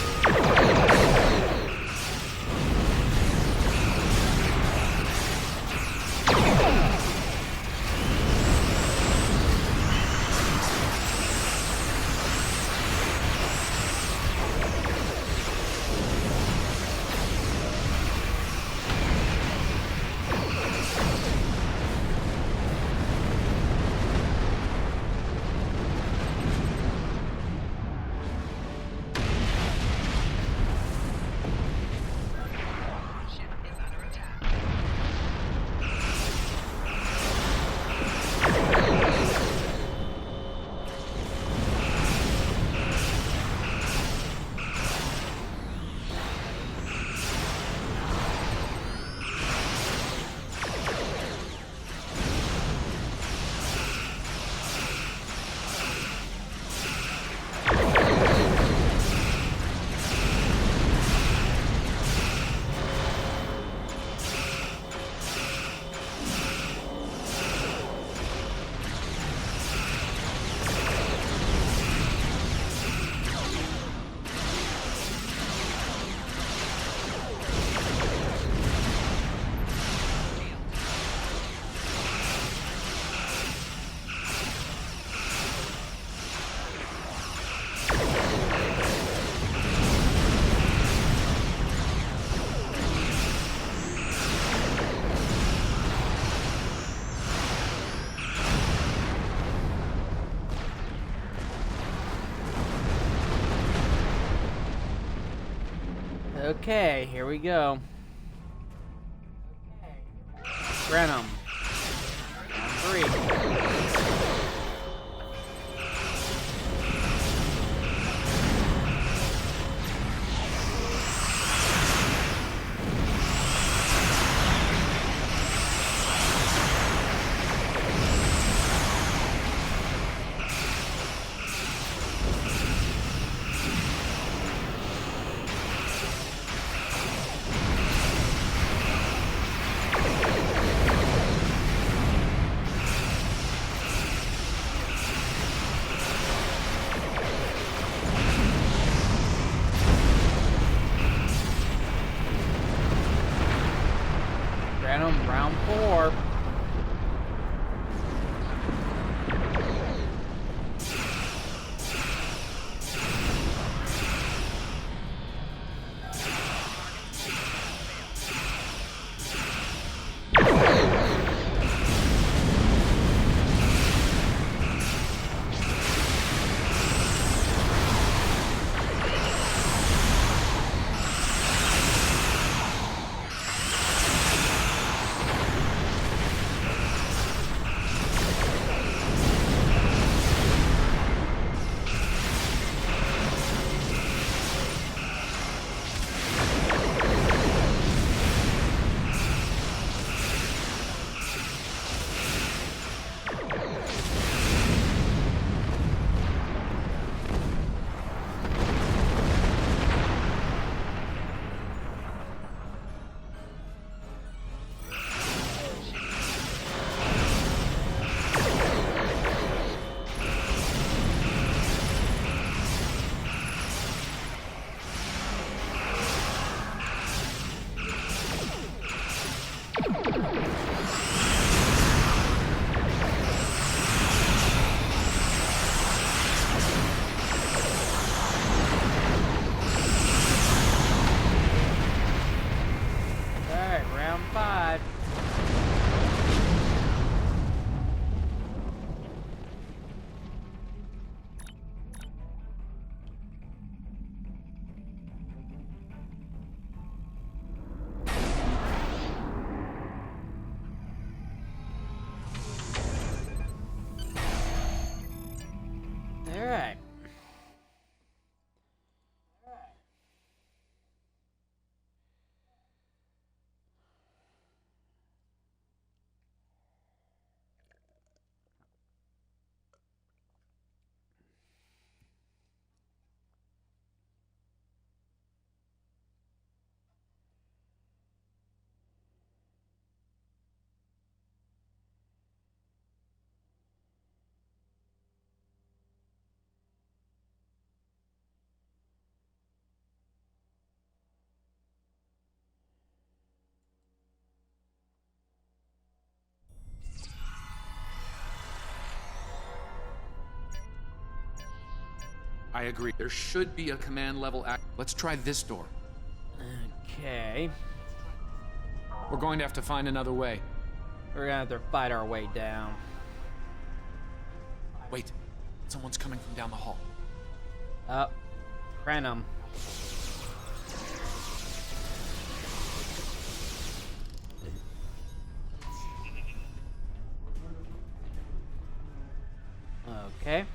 Speaker 1: Okay, here we go. Brenham. Round 3.
Speaker 10: I agree. There should be a command level act. Let's try this door.
Speaker 1: Okay.
Speaker 10: We're going to have to find another way.
Speaker 1: We're gonna have to fight our way down.
Speaker 10: Wait. Someone's coming from down the hall.
Speaker 1: Up. Renum. Okay.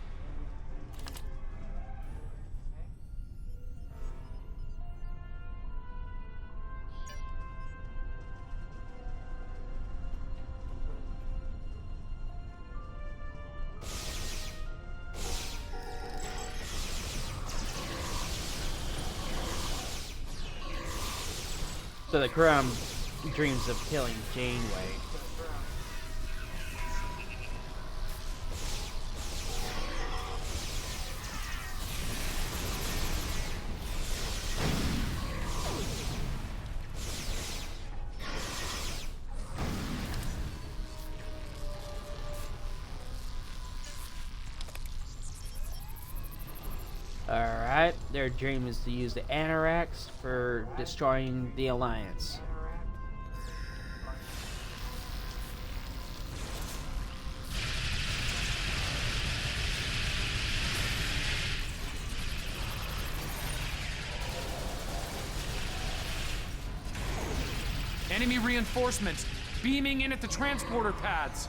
Speaker 1: So the Crumb dreams of killing Janeway. Alright, their dream is to use the Anoraks for destroying the Alliance.
Speaker 10: Enemy reinforcements beaming in at the transporter pads.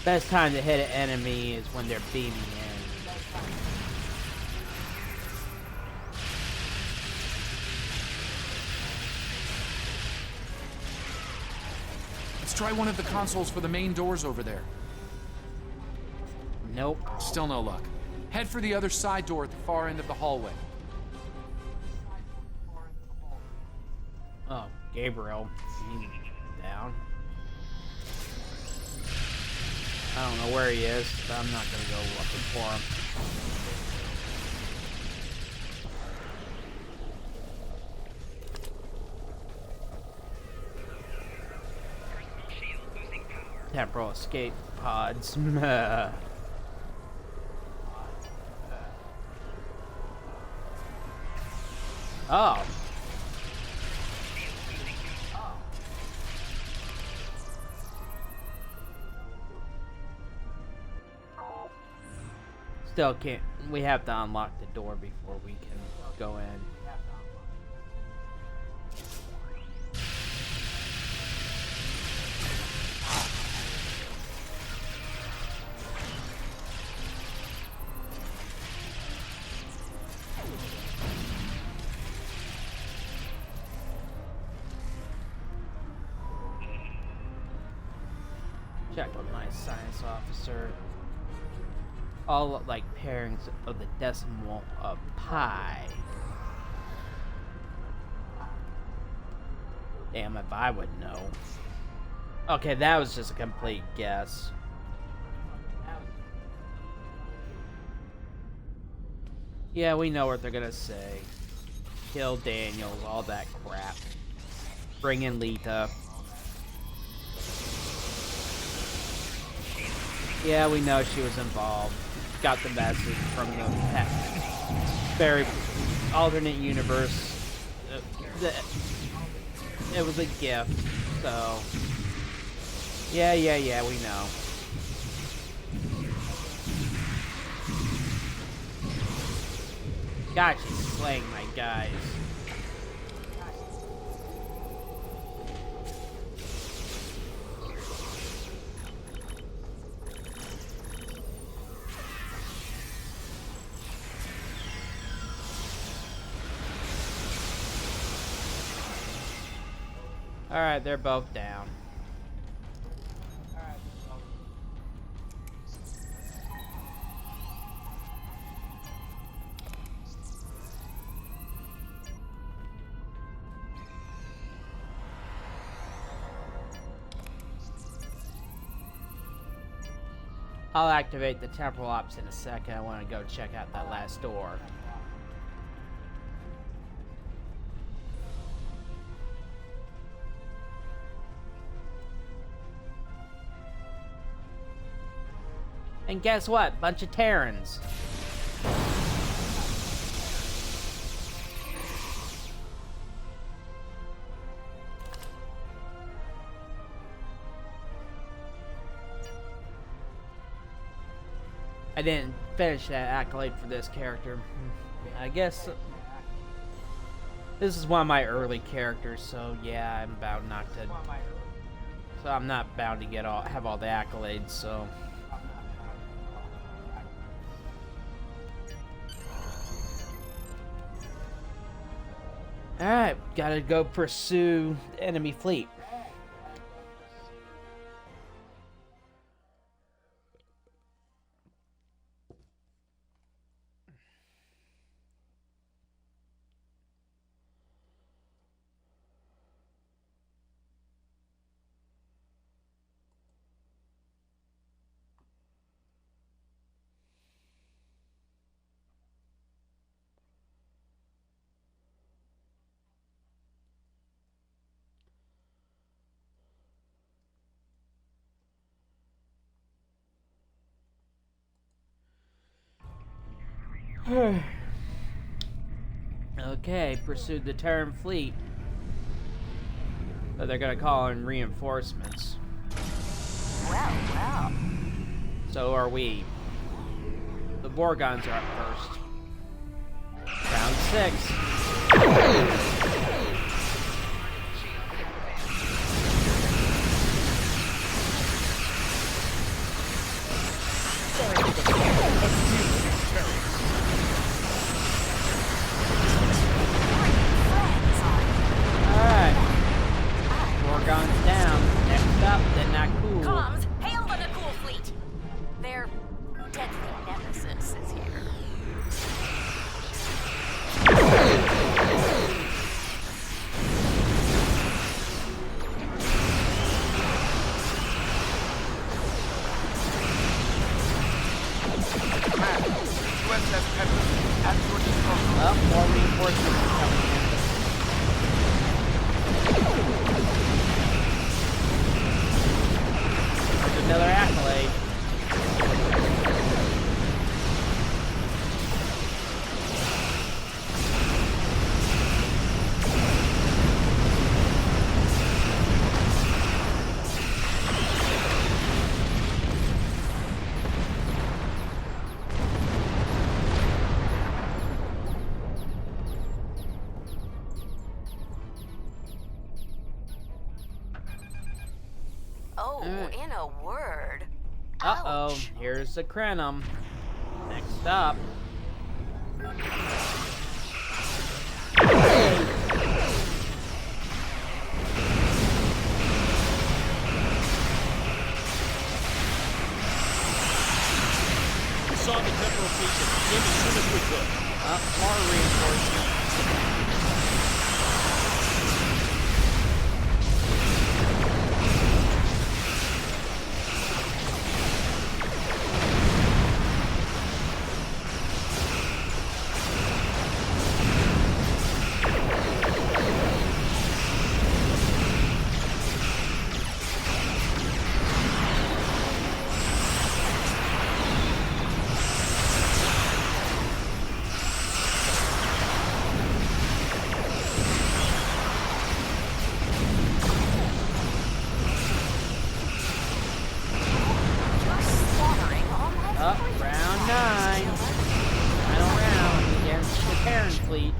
Speaker 1: Best time to hit an enemy is when they're beaming in.
Speaker 10: Let's try one of the consoles for the main doors over there.
Speaker 1: Nope.
Speaker 10: Still no luck. Head for the other side door at the far end of the hallway.
Speaker 1: Oh, Gabriel. Down. I don't know where he is, but I'm not gonna go looking for him. Temporal escape pods. Oh. Still can't. We have to unlock the door before we can go in. Check with my science officer. All like pairings of the decimal of pi. Damn, if I would know. Okay, that was just a complete guess. Yeah, we know what they're gonna say. Kill Daniels, all that crap. Bring in Lita. Yeah, we know she was involved. Got the message from the very alternate universe. It was a gift, so yeah, we know. God, she's slaying my guys. Alright, they're both down. I'll activate the temporal ops in a second. I want to go check out that last door. And guess what? Bunch of Terrans. I didn't finish that accolade for this character. I guess this is one of my early characters, so yeah, I'm about not to. So I'm not bound to have all the accolades. So. All right, gotta go pursue the enemy fleet. Okay, pursued the Terran fleet. But they're gonna call in reinforcements.
Speaker 4: Well.
Speaker 1: So are we. The Borgons are up first. Round 6. Alright. Borgon's down. Next up, the Nakul.
Speaker 3: Comms, hail the Nakul fleet! Their deadly nemesis is here.
Speaker 1: Well, more reinforcements are coming in. There's another accolade.
Speaker 3: Oh, in a word.
Speaker 1: Uh-oh, here's the Krenum. Next up.
Speaker 12: We saw the temporal feature. Came as soon as we could.
Speaker 1: More reinforcements. Round 9. Final round against the Terran fleet.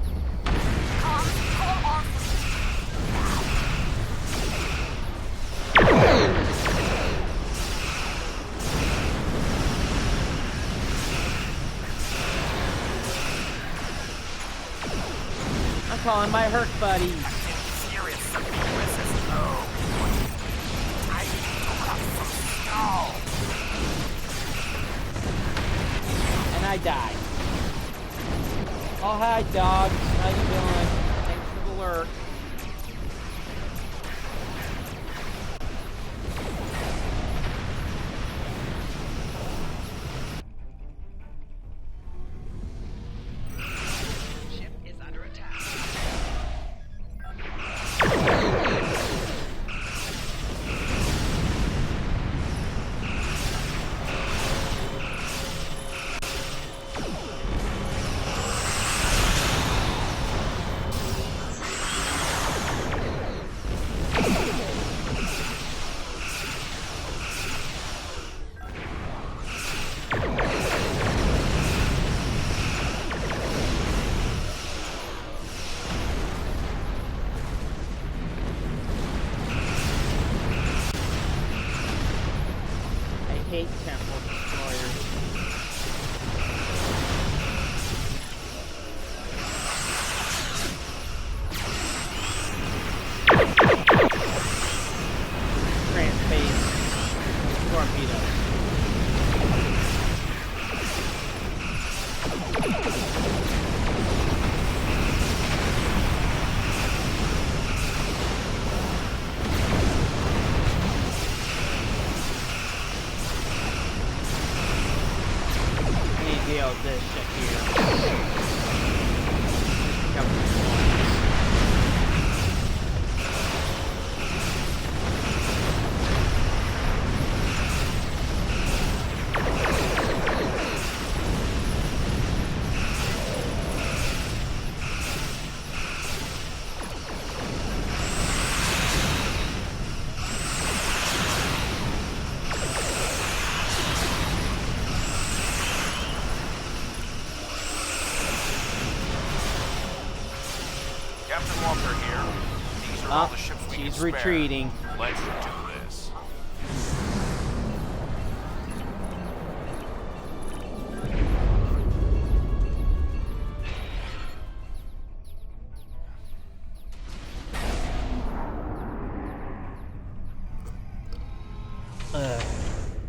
Speaker 1: I'm calling my Herc buddies. And I died. Oh, hi, dogs. How you doing? Thanks for the lurk.
Speaker 8: Ship is under attack.
Speaker 1: hate Temple Destroyers. Torpedo. I need to deal with this shit here.
Speaker 19: Captain Walker here. These are all the ships we
Speaker 1: she's
Speaker 19: can spare.
Speaker 1: retreating.
Speaker 19: Let's do this.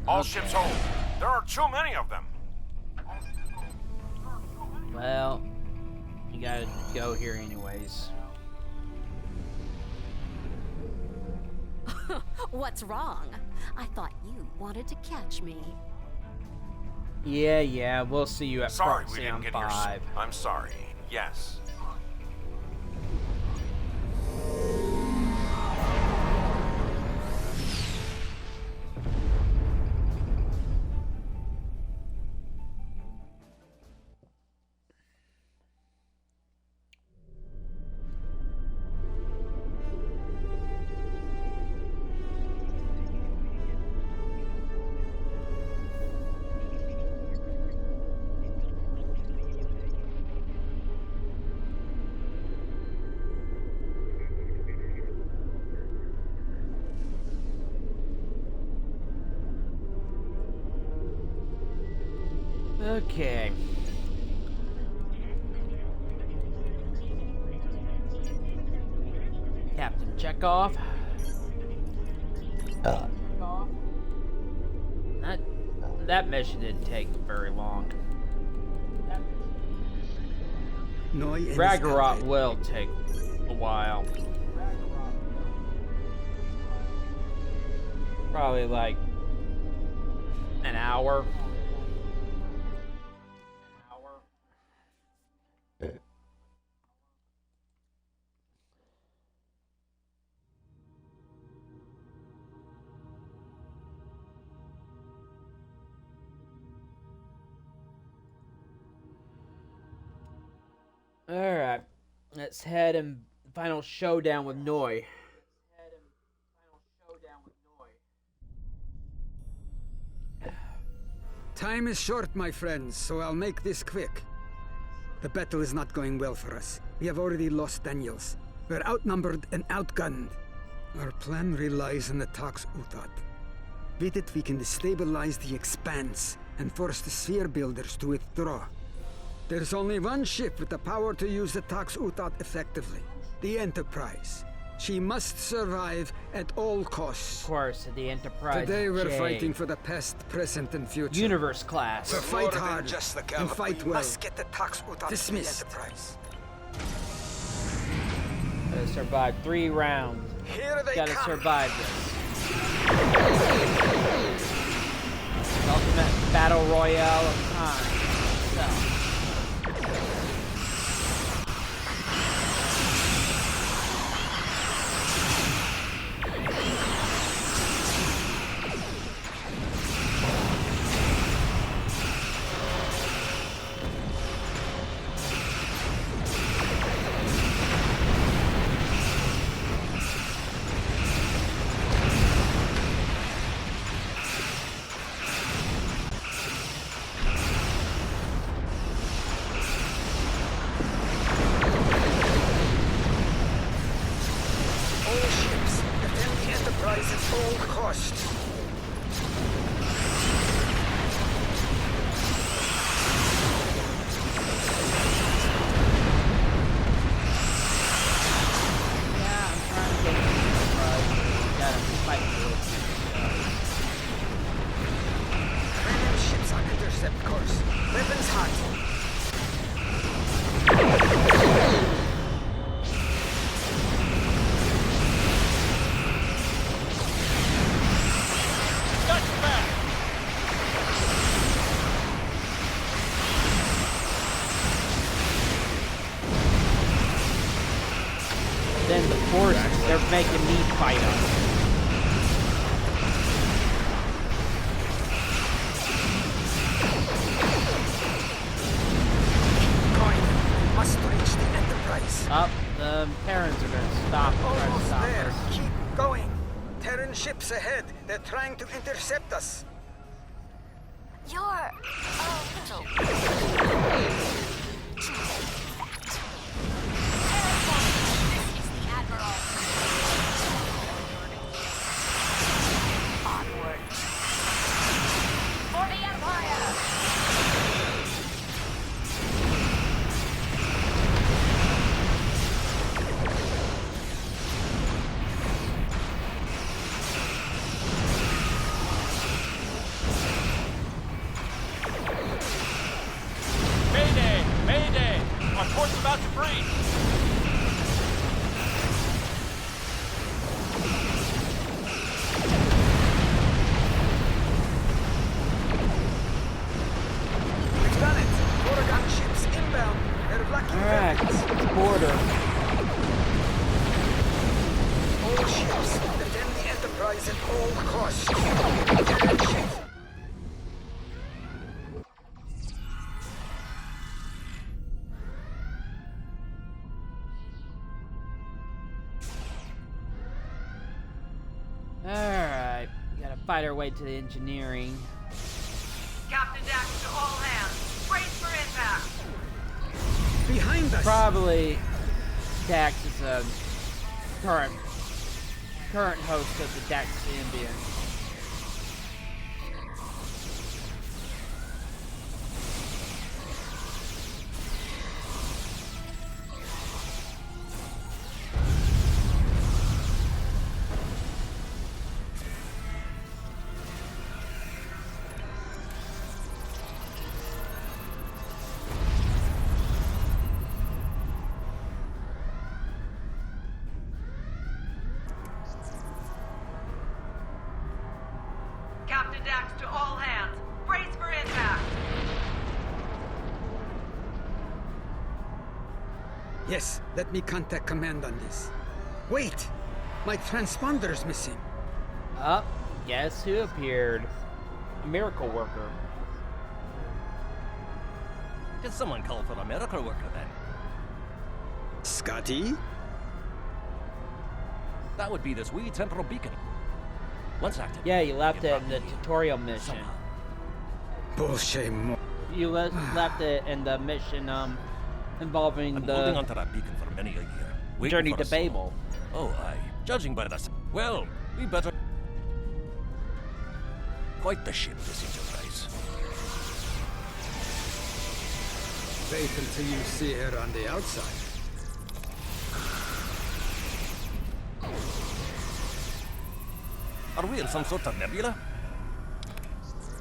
Speaker 19: All ships hold. There are too many of them.
Speaker 1: Well, you gotta go here anyways.
Speaker 3: What's wrong? I thought you wanted to catch me.
Speaker 1: Yeah, we'll see you at
Speaker 19: Sorry we
Speaker 1: Procyon
Speaker 19: didn't get here
Speaker 1: 5.
Speaker 19: soon. I'm sorry. Yes.
Speaker 1: Okay. Captain Chekhov. That mission didn't take very long. Ragnarok will take a while. Probably like an hour. Alright, let's head and final showdown with Noi.
Speaker 13: Time is short, my friends, so I'll make this quick. The battle is not going well for us. We have already lost Daniels. We're outnumbered and outgunned. Our plan relies on the Tax Utat. With it, we can destabilize the Expanse and force the Sphere Builders to withdraw. There's only one ship with the power to use the Tax Utat effectively. The Enterprise. She must survive at all costs.
Speaker 1: Of course, the Enterprise.
Speaker 13: Today we're fighting for the past, present, and future.
Speaker 1: Universe class.
Speaker 13: So fight hard and fight well.
Speaker 14: Must get the Tax Utat
Speaker 13: Dismissed.
Speaker 14: to the Enterprise.
Speaker 1: Gotta survive 3 rounds.
Speaker 14: Here they
Speaker 1: Gotta
Speaker 14: come.
Speaker 1: survive this. Ultimate battle royale of time. So.
Speaker 13: Torgan ships ahead. They're trying to intercept us.
Speaker 4: You're a little too fat. This is the Admiral. Onward. For the Empire!
Speaker 12: Mayday! Mayday! Our port's about to breach!
Speaker 13: We've done it! Torgan ships inbound. They're blocking
Speaker 1: Alright, border.
Speaker 13: all ships. Defend the Enterprise at all costs. Terran ships.
Speaker 1: Alright, we gotta fight our way to the engineering.
Speaker 11: Captain Dax to all hands. Brace for impact.
Speaker 13: Behind us!
Speaker 1: Probably Dax is a current host of the Dax Ambient.
Speaker 11: Captain Dax to all hands. Brace for impact.
Speaker 13: Yes, let me contact command on this. Wait! My transponder's missing.
Speaker 1: Up, guess who appeared? A miracle worker.
Speaker 14: Did someone call for a miracle worker then?
Speaker 13: Scotty?
Speaker 14: That would be this wee temporal beacon. Once active.
Speaker 1: Yeah, you left it in the tutorial mission.
Speaker 13: Bullshit.
Speaker 1: You left it in the mission involving
Speaker 14: I'm
Speaker 1: the
Speaker 14: holding onto that beacon for many a year. waiting
Speaker 1: journey
Speaker 14: for
Speaker 1: to
Speaker 14: a signal.
Speaker 1: Babel.
Speaker 14: Oh, aye. Judging by this, well, we better. Quite the ship, this Enterprise.
Speaker 13: Wait until you see her on the outside.
Speaker 14: Are we in some sort of nebula?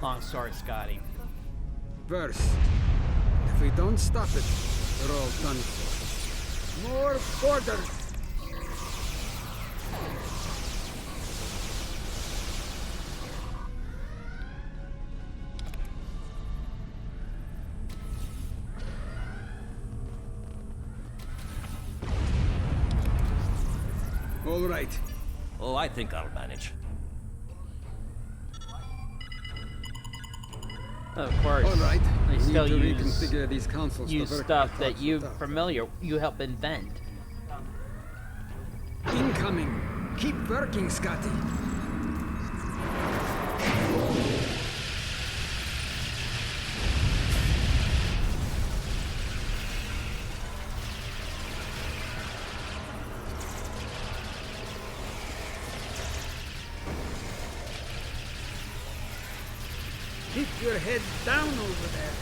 Speaker 1: Long story, Scotty.
Speaker 13: First, if we don't stop it, we're all done for. More borders! All right.
Speaker 14: Oh, I think I'll manage.
Speaker 1: Of course.
Speaker 13: All right.
Speaker 1: They
Speaker 13: We
Speaker 1: still
Speaker 13: need to
Speaker 1: use
Speaker 13: reconfigure these consoles to work
Speaker 1: stuff
Speaker 13: with
Speaker 1: that
Speaker 13: parts
Speaker 1: you
Speaker 13: without.
Speaker 1: you help invent.
Speaker 13: Incoming. Keep working, Scotty. Keep your head down over there.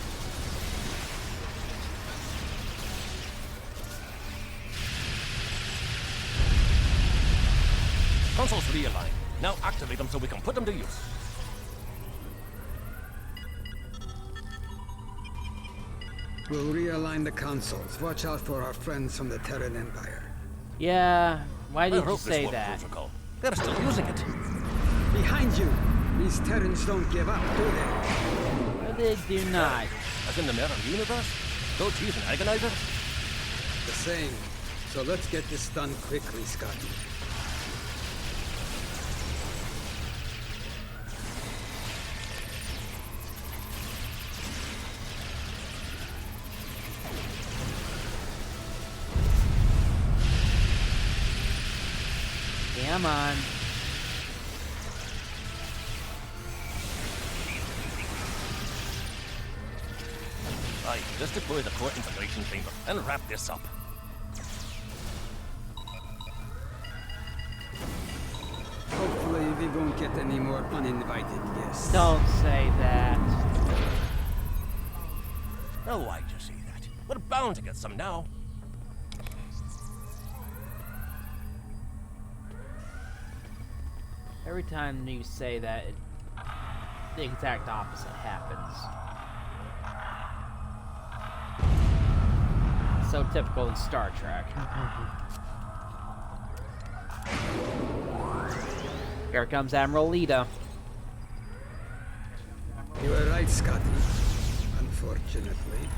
Speaker 14: Consoles realigned. Now activate them so we can put them to use.
Speaker 13: We'll realign the consoles. Watch out for our friends from the Terran Empire.
Speaker 1: Yeah, why
Speaker 14: I
Speaker 1: did you
Speaker 14: hope this
Speaker 1: say
Speaker 14: won't
Speaker 1: that?
Speaker 14: prove a call. They're still using it.
Speaker 13: Behind you! These Terrans don't give up, do they?
Speaker 1: No, they do not.
Speaker 14: As in the mirror universe? Don't use an agonizer?
Speaker 13: The same. So let's get this done quickly, Scotty.
Speaker 1: Come on.
Speaker 14: Aye, just deploy the core integration chamber and wrap this up.
Speaker 13: Hopefully we won't get any more uninvited guests.
Speaker 1: Don't say that.
Speaker 14: Oh, why'd you say that? We're bound to get some now.
Speaker 1: Every time you say that, the exact opposite happens. So typical in Star Trek. Here comes Admiral Lita.
Speaker 13: You were right, Scotty. Unfortunately.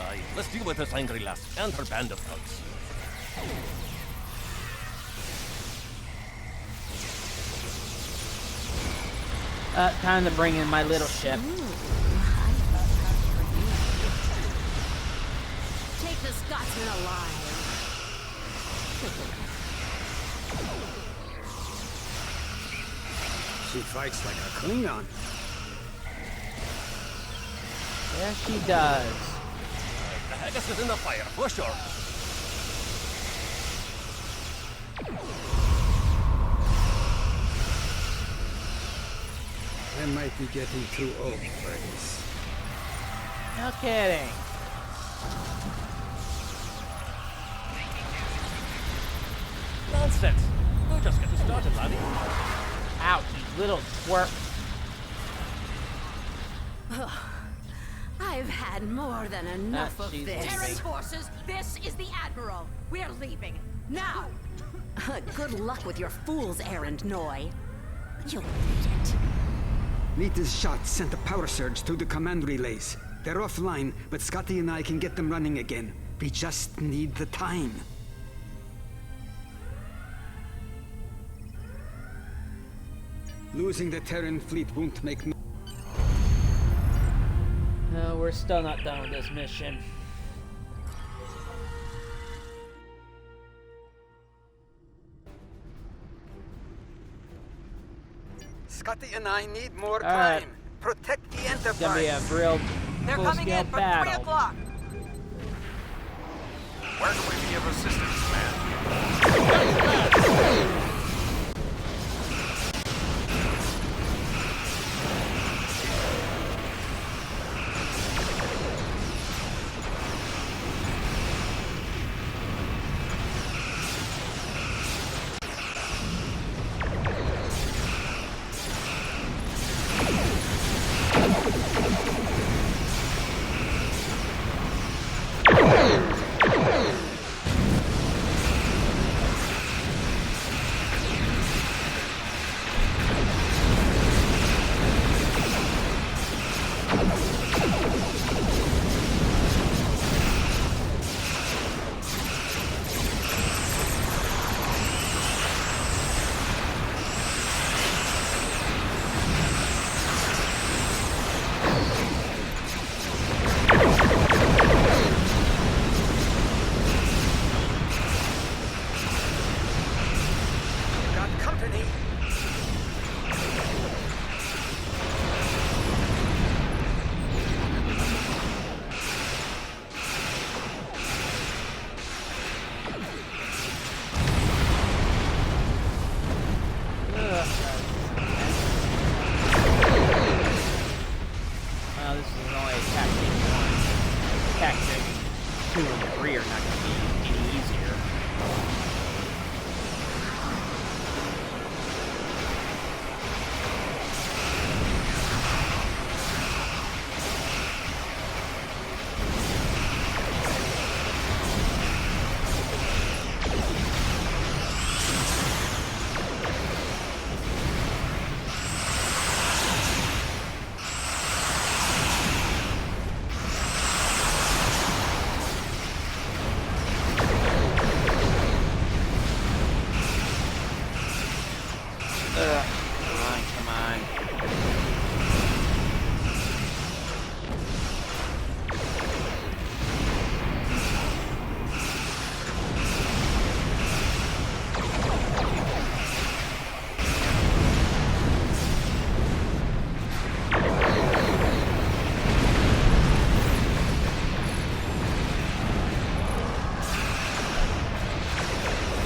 Speaker 14: Aye, let's deal with this angry lass and her band of thugs.
Speaker 1: Time to bring in my little ship.
Speaker 3: Take the Scotsman alive.
Speaker 13: She fights like a Klingon.
Speaker 1: Yeah, she does.
Speaker 14: The Haggis is in the fire, for sure.
Speaker 13: I might be getting too old for this.
Speaker 1: No kidding.
Speaker 14: Nonsense. We're just getting started, laddie.
Speaker 1: Ouch, you little twerp.
Speaker 3: I've had more than enough of
Speaker 1: she's
Speaker 3: this.
Speaker 1: leaving.
Speaker 3: Terran forces, this is the Admiral. We're leaving. Now! Good luck with your fool's errand, Noi. You'll need it.
Speaker 13: Lita's shot sent a power surge through the command relays. They're offline, but Scotty and I can get them running again. We just need the time. Losing the Terran fleet won't make me...
Speaker 1: No, we're still not done with this mission.
Speaker 13: Scotty and I need more
Speaker 1: Alright.
Speaker 13: time. Protect the
Speaker 1: It's
Speaker 13: Enterprise.
Speaker 1: gonna be a real
Speaker 11: They're coming
Speaker 1: full-scale
Speaker 11: in for 3
Speaker 1: battle.
Speaker 11: o'clock.
Speaker 5: Where can we be of assistance, man?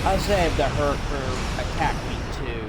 Speaker 1: I saved the hurt for attack me too.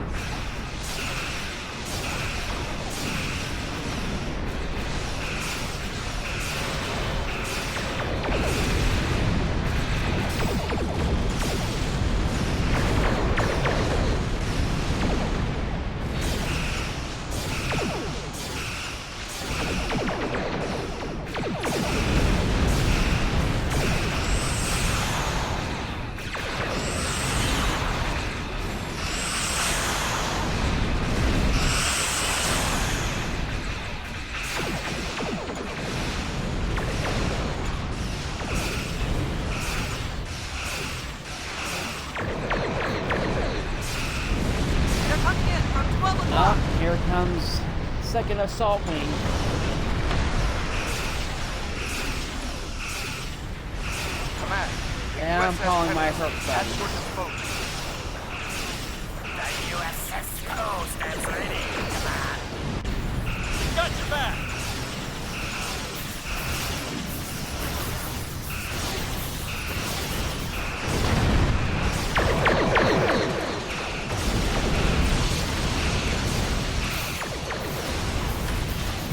Speaker 1: Here comes second assault wing.
Speaker 7: Command.
Speaker 1: And I'm calling my hurt button.
Speaker 7: The USS Cole stands ready, Command. Got your back.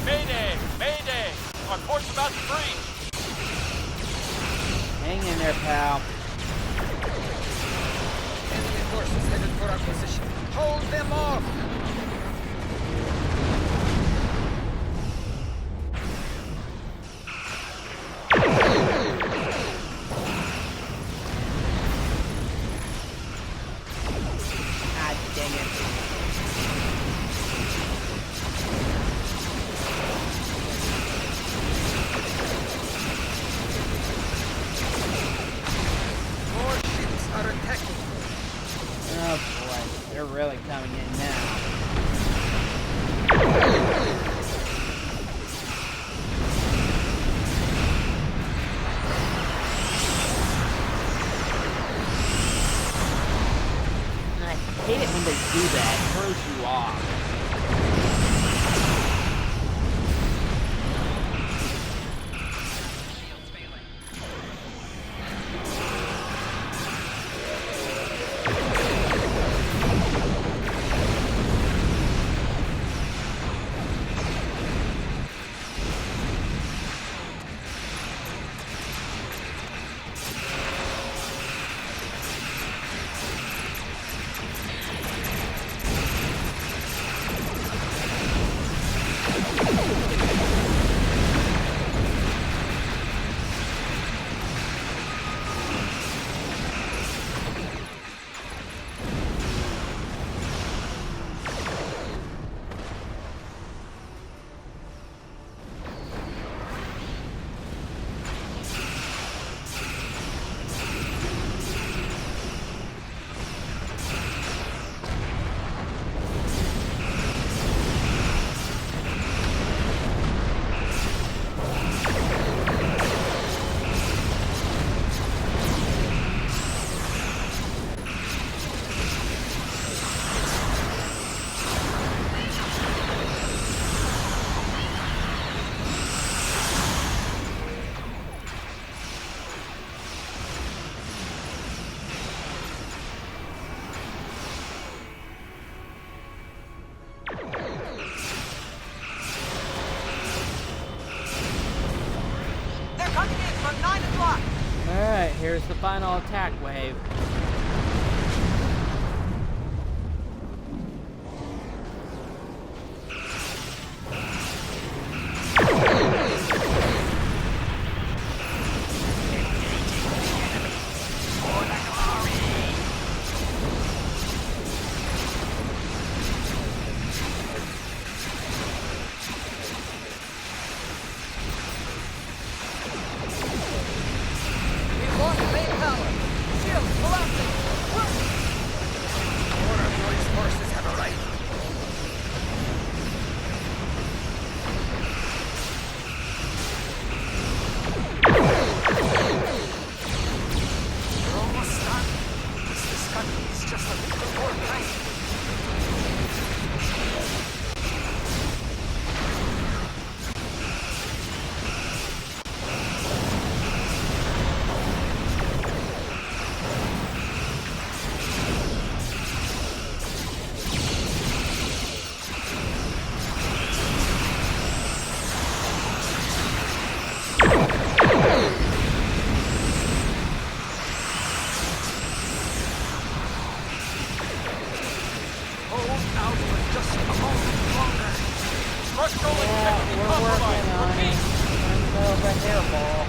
Speaker 7: Mayday! Mayday! Our port's about to breach!
Speaker 1: Hang in there, pal.
Speaker 7: Enemy forces headed for our position. Hold them off!
Speaker 1: Ah, dang it.
Speaker 7: More ships are attacking.
Speaker 1: Oh boy, they're really coming in now. I hate it when they do that. It throws you off.
Speaker 7: They're coming in from 9 o'clock!
Speaker 1: Alright, here's the final attack wave.
Speaker 7: We lost main power. Shields, collapsing!
Speaker 10: us a moment longer. Structural integrity
Speaker 1: we're
Speaker 10: compromised.
Speaker 1: working on
Speaker 10: Repeat.
Speaker 1: it. Turn over hairball.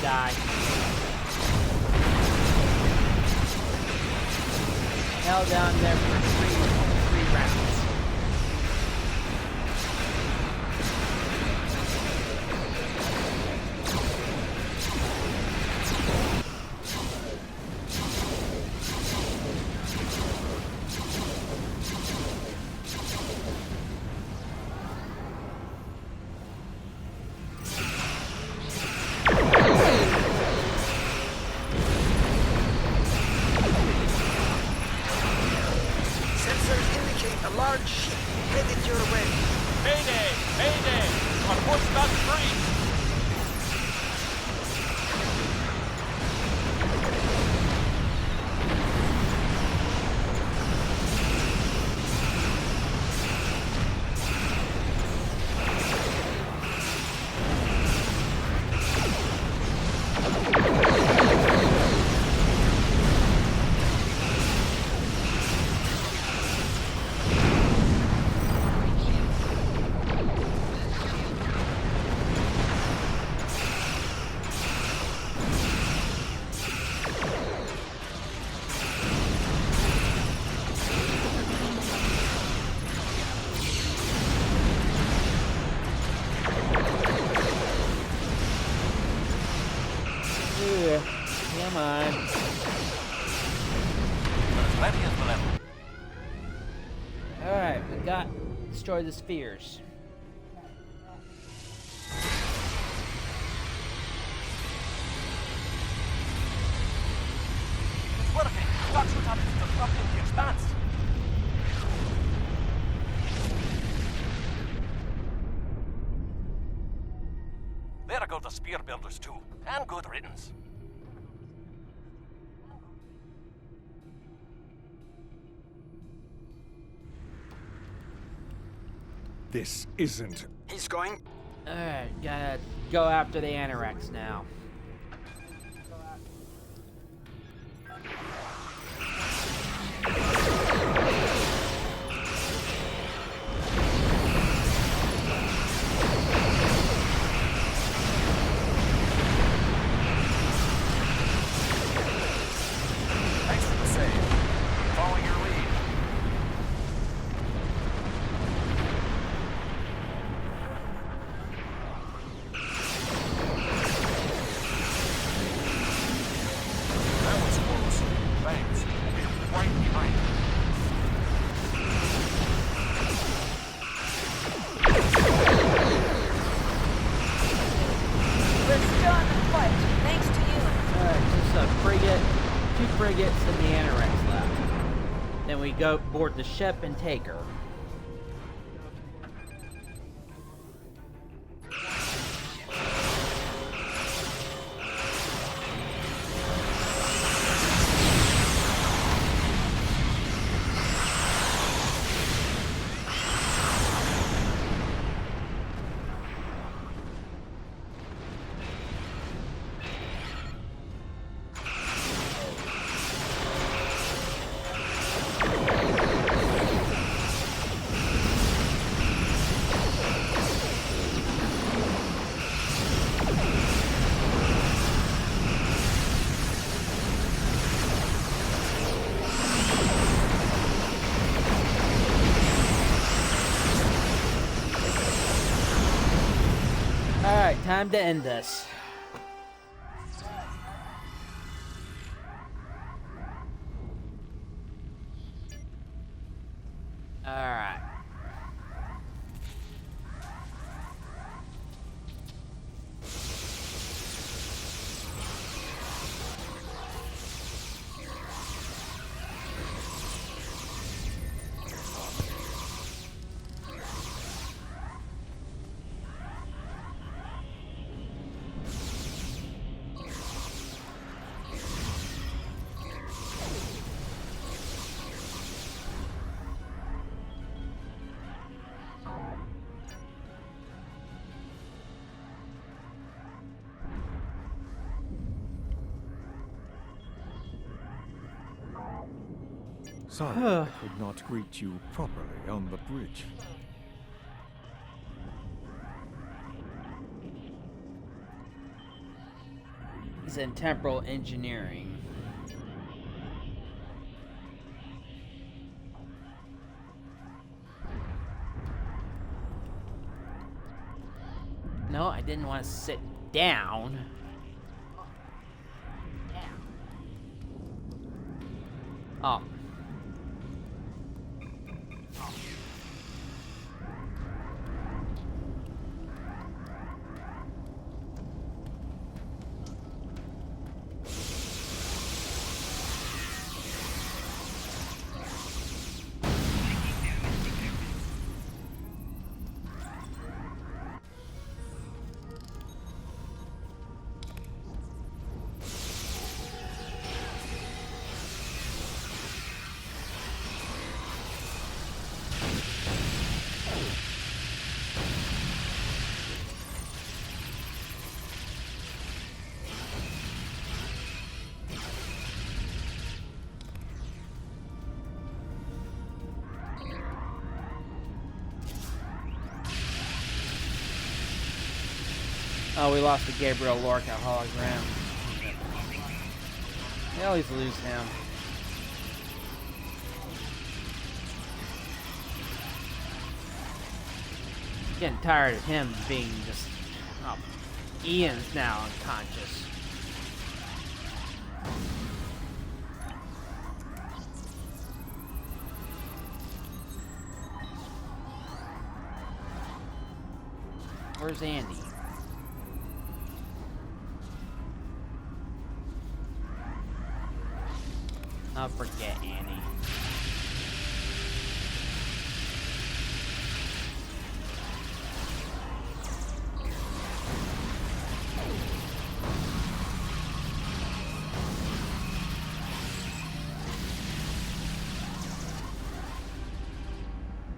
Speaker 1: Die. Held down there for three rounds. Come on. Alright, we got destroy the spheres.
Speaker 14: It's working. That's what happens to fucking the expanse. There go the spear builders too. And good riddance.
Speaker 15: This isn't...
Speaker 13: He's going...
Speaker 1: Alright, gotta go after the Anorax now.
Speaker 14: Thanks for the save. Following your lead.
Speaker 10: That was close. Thanks. We're right behind you.
Speaker 3: We're still in the fight, thanks to you.
Speaker 1: Alright, just a frigate, 2 frigates, and the Anorax left. Then we go board the ship and take her. Alright, time to end this. Alright.
Speaker 15: Sorry I could not greet you properly on the bridge.
Speaker 1: He's in temporal engineering. No, I didn't want to sit down. Oh. Oh, we lost the Gabriel Lorca hologram. We always lose him. Getting tired of him being just... Oh, Ian's now unconscious. Where's Andy? I'll forget Annie.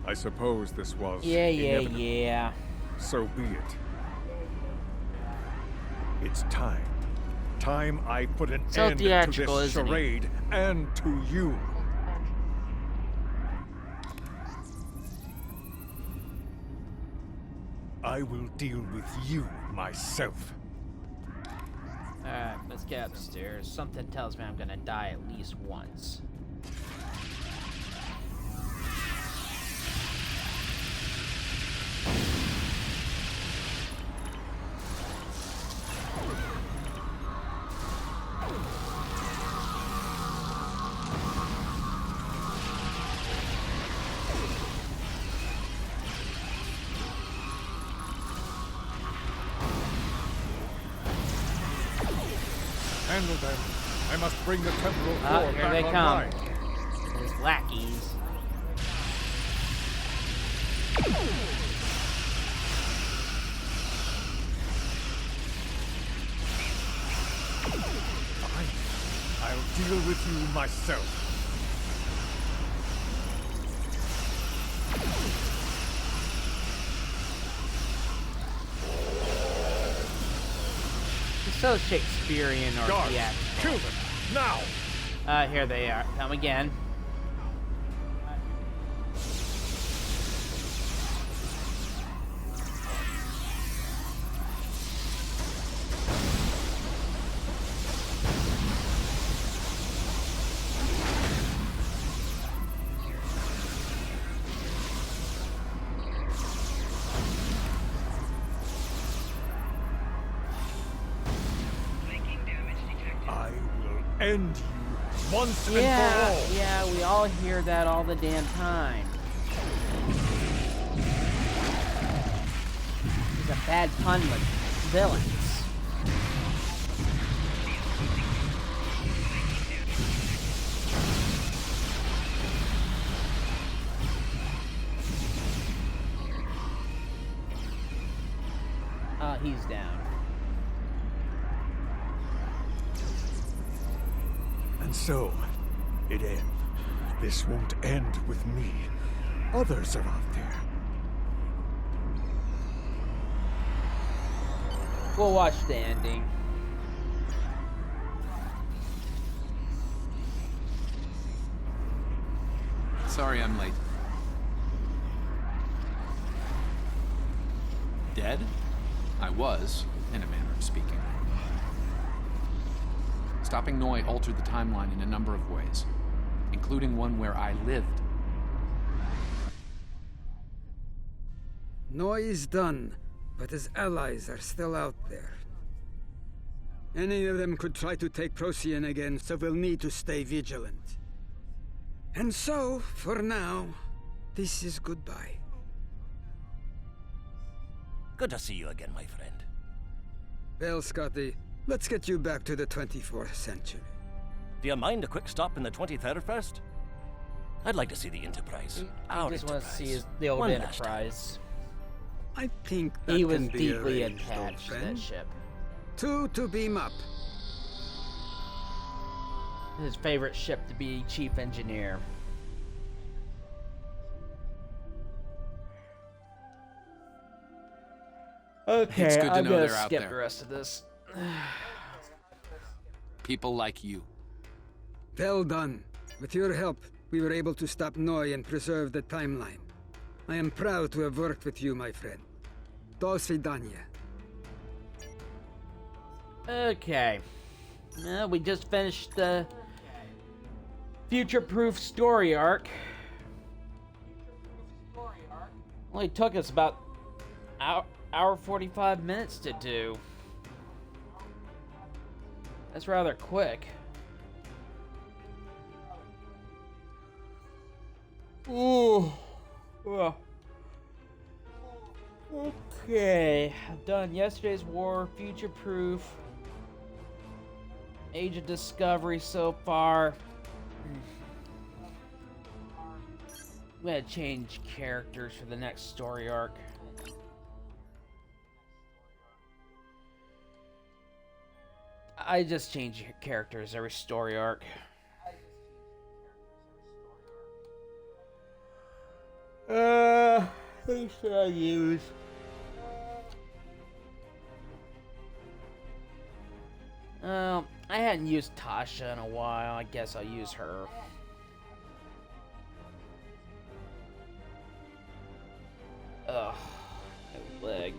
Speaker 15: I suppose this was
Speaker 1: Yeah.
Speaker 15: So be it. It's time. Time I put an
Speaker 1: So
Speaker 15: end to
Speaker 1: theatrical,
Speaker 15: this
Speaker 1: isn't he?
Speaker 15: charade and to you. I will deal with you myself.
Speaker 1: Alright, let's get upstairs. Something tells me I'm gonna die at least once.
Speaker 15: Handle them. I must bring the temporal
Speaker 1: Ah,
Speaker 15: core
Speaker 1: here
Speaker 15: back
Speaker 1: they come.
Speaker 15: online.
Speaker 1: Those lackeys.
Speaker 15: Fine. I'll deal with you myself.
Speaker 1: So Shakespearean or
Speaker 15: Guards,
Speaker 1: theatrical.
Speaker 15: kill them now.
Speaker 1: Here they are. Come again.
Speaker 15: End you once and for all.
Speaker 1: Yeah, we all hear that all the damn time. He's a bad pun with villains. He's down.
Speaker 15: And so, it ends. This won't end with me. Others are out there.
Speaker 1: We'll watch the ending.
Speaker 10: Sorry I'm late. Dead? I was, in a manner of speaking. Stopping Noi altered the timeline in a number of ways, including one where I lived.
Speaker 13: Noi is done, but his allies are still out there. Any of them could try to take Procyon again, so we'll need to stay vigilant. And so, for now, this is goodbye.
Speaker 14: Good to see you again, my friend.
Speaker 13: Well, Scotty, let's get you back to the 24th century.
Speaker 14: Do you mind a quick stop in the 23rd first? I'd like to see the Enterprise.
Speaker 1: I just want to see the old
Speaker 14: One last
Speaker 1: Enterprise.
Speaker 13: I think that
Speaker 1: He was
Speaker 13: can be
Speaker 1: deeply
Speaker 13: arranged, old
Speaker 1: attached to that
Speaker 13: friend.
Speaker 1: ship.
Speaker 13: 2 to beam up.
Speaker 1: His favorite ship to be chief engineer. Okay,
Speaker 10: It's good to
Speaker 1: I'm
Speaker 10: know
Speaker 1: gonna
Speaker 10: they're out
Speaker 1: skip
Speaker 10: there.
Speaker 1: the rest of this.
Speaker 10: People like you.
Speaker 13: Well done. With your help, we were able to stop Noi and preserve the timeline. I am proud to have worked with you, my friend. Do svidaniya.
Speaker 1: Okay. We just finished the future-proof story arc. Only took us about hour 45 minutes to do. That's rather quick. Ooh. Ugh. Okay, I've done yesterday's war, future-proof, Age of Discovery so far. I'm gonna change characters for the next story arc. I just change characters every story arc. Who should I use? I hadn't used Tasha in a while. I guess I'll use her. Ugh, my leg.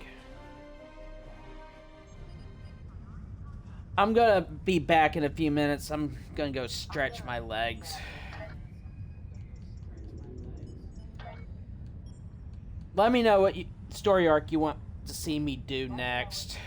Speaker 1: I'm gonna be back in a few minutes. I'm gonna go stretch my legs. Let me know what story arc you want to see me do next.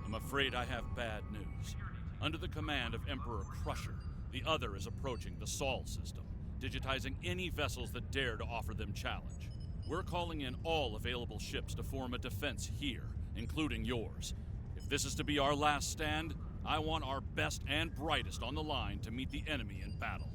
Speaker 2: I'm afraid I have bad news. Under the command of Emperor Crusher, the Other is approaching the Sol system, digitizing any vessels that dare to offer them challenge. We're calling in all available ships to form a defense here, including yours. If this is to be our last stand, I want our best and brightest on the line to meet the enemy in battle.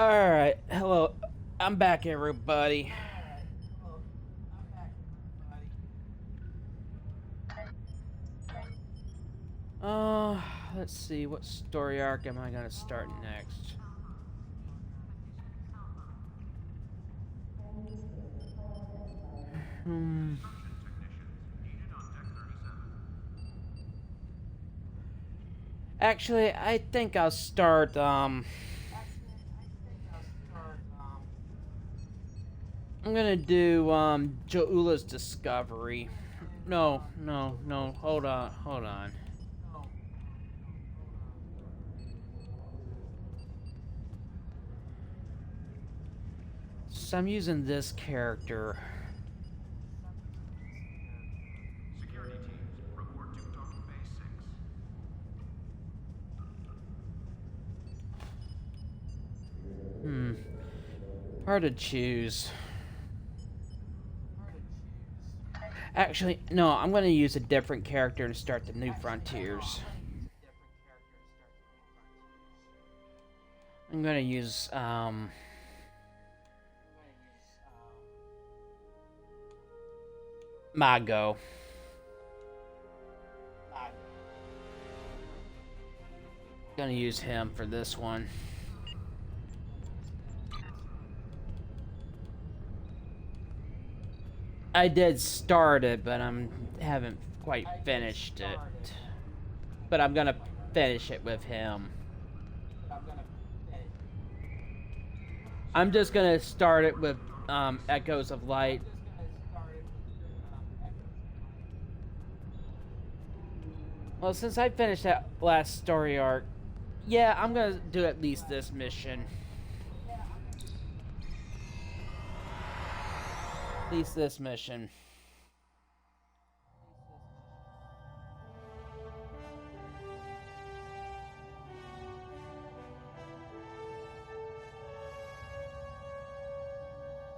Speaker 1: Alright, hello. I'm back, everybody. Let's see, what story arc am I gonna start next? Actually, I think I'll start, I'm gonna do, Joula's Discovery. No, hold on. So I'm using this character.
Speaker 10: Security teams, report to Docking Bay 6.
Speaker 1: Hard to choose. Actually, no, I'm gonna use a different character to start the New Frontiers. I'm gonna use, Mago. Gonna use him for this one. I did start it, but haven't quite finished it. But I'm gonna finish it with him. I'm just gonna start it with Echoes of Light. Well, since I finished that last story arc, yeah, I'm gonna do at least this mission. At least this mission.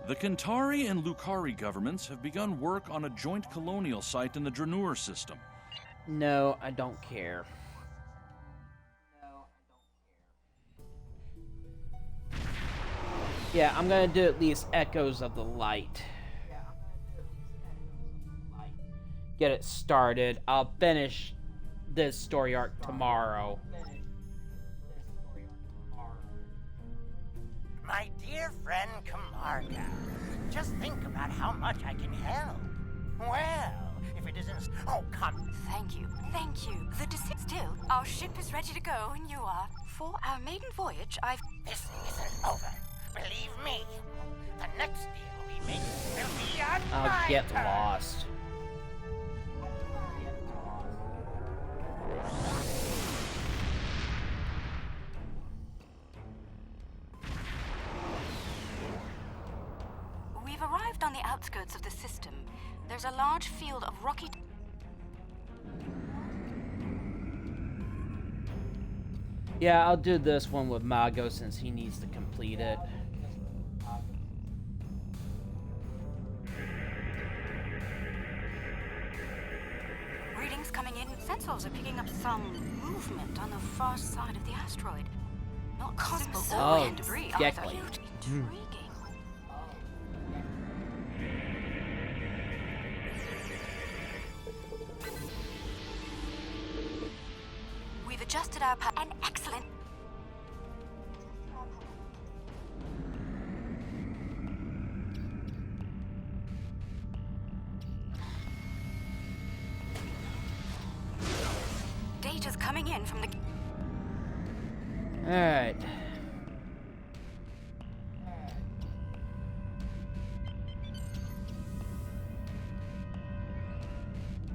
Speaker 2: The Kentari and Lukari governments have begun work on a joint colonial site in the Draenor system.
Speaker 1: No, I don't care. Yeah, I'm gonna do at least Echoes of the Light. Get it started. I'll finish this story arc tomorrow.
Speaker 7: My dear friend Camargo, just think about how much I can help. Well, if it isn't... Oh, come.
Speaker 4: Thank you. Still, our ship is ready to go, and you are. For our maiden voyage,
Speaker 7: This isn't over. Believe me. The next deal we make will be on
Speaker 1: I'll
Speaker 7: my
Speaker 1: get
Speaker 7: terms.
Speaker 1: lost.
Speaker 4: We've arrived on the outskirts of the system. There's a large field of rocky...
Speaker 1: Yeah, I'll do this one with Mago since he needs to complete it.
Speaker 4: Readings coming in. Sensors are picking up some movement on the far side of the asteroid. Not simple and debris.
Speaker 1: exactly.
Speaker 4: Intriguing. We've adjusted our power. An excellent. Data's coming in from the.
Speaker 1: Alright.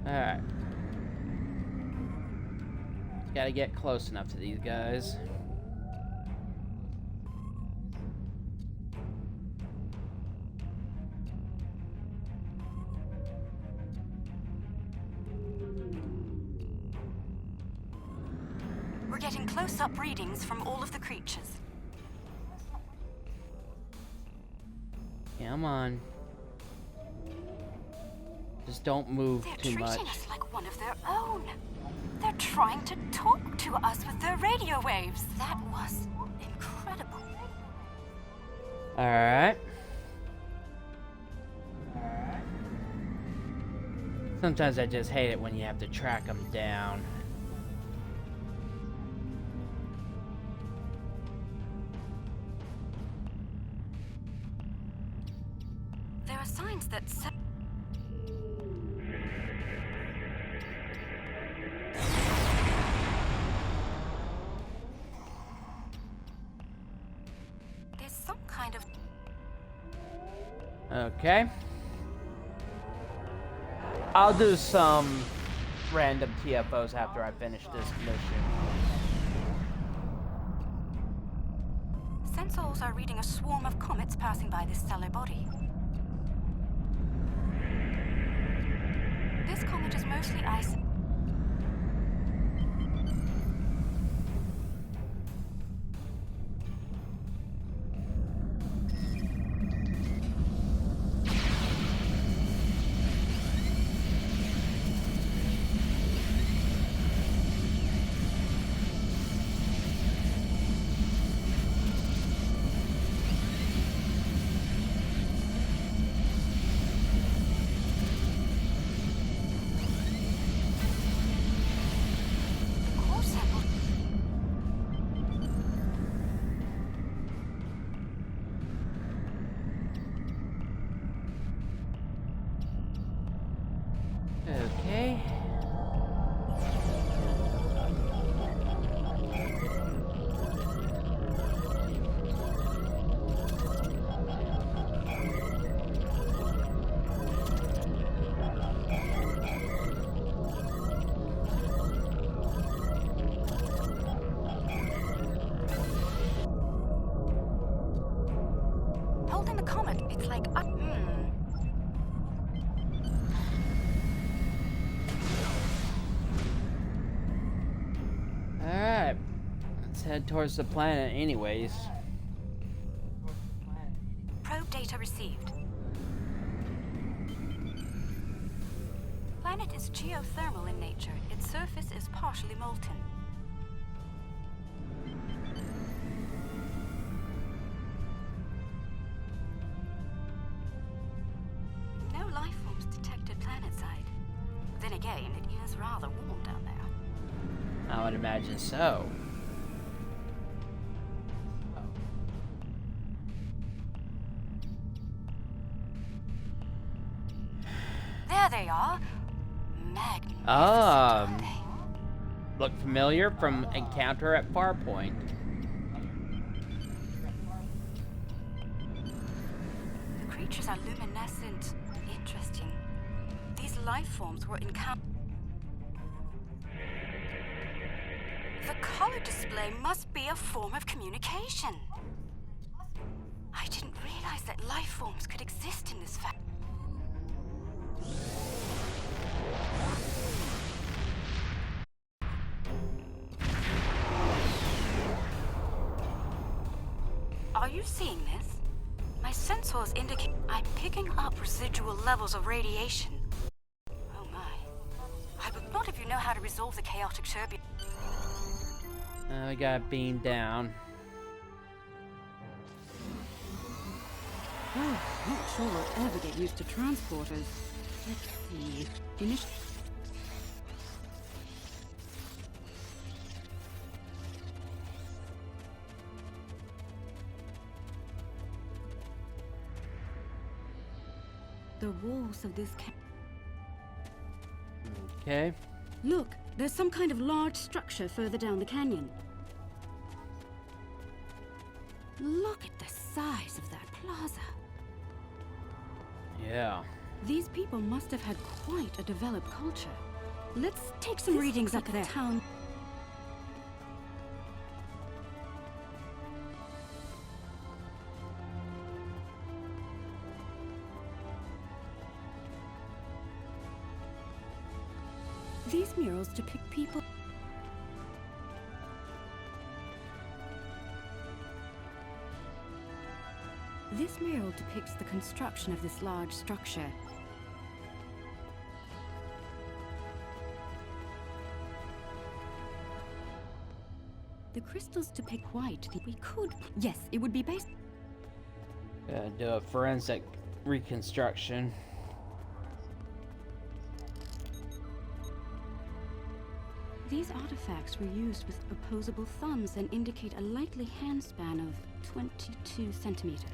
Speaker 1: Alright. Gotta get close enough to these guys.
Speaker 4: We're getting close-up readings from all of the creatures.
Speaker 1: Come on. Just don't move too much.
Speaker 4: They're treating us like one of their own. They're trying to talk to us with their radio waves. That was incredible.
Speaker 1: Alright. Sometimes I just hate it when you have to track them down.
Speaker 4: There are signs that there's some kind of...
Speaker 1: Okay. I'll do some random TFOs after I finish this mission.
Speaker 4: Sensors are reading a swarm of comets passing by this stellar body. This comet is mostly ice.
Speaker 1: Okay.
Speaker 4: Holding the comet, it's like...
Speaker 1: Alright. Let's head towards the planet anyways.
Speaker 4: Probe data received. Planet is geothermal in nature. Its surface is partially molten. No life forms detected planetside. Then again, it is rather warm down there.
Speaker 1: I would imagine so.
Speaker 4: There they are. Magnificent.
Speaker 1: Look familiar from Encounter at Farpoint.
Speaker 4: The creatures are luminescent. Interesting. These life forms were encountered. The color display must be a form of communication. I didn't realize that life forms could exist in this fact. Are you seeing this? My sensors indicate I'm picking up residual levels of radiation. Oh my. I would not if you know how to resolve the chaotic turbulence.
Speaker 1: We got beamed down.
Speaker 22: Oh, not sure we'll ever get used to transporters. Let's see.
Speaker 3: The walls of this
Speaker 1: Okay.
Speaker 3: Look, there's some kind of large structure further down the canyon. Look at the size of that plaza.
Speaker 1: Yeah.
Speaker 3: These people must have had quite a developed culture. Let's take some readings up there. Town. These murals depict people. This mural depicts the construction of this large structure. The crystals depict white. We could... Yes, it would be based...
Speaker 1: Do a forensic reconstruction.
Speaker 22: These artifacts were used with opposable thumbs and indicate a likely handspan of 22 centimeters.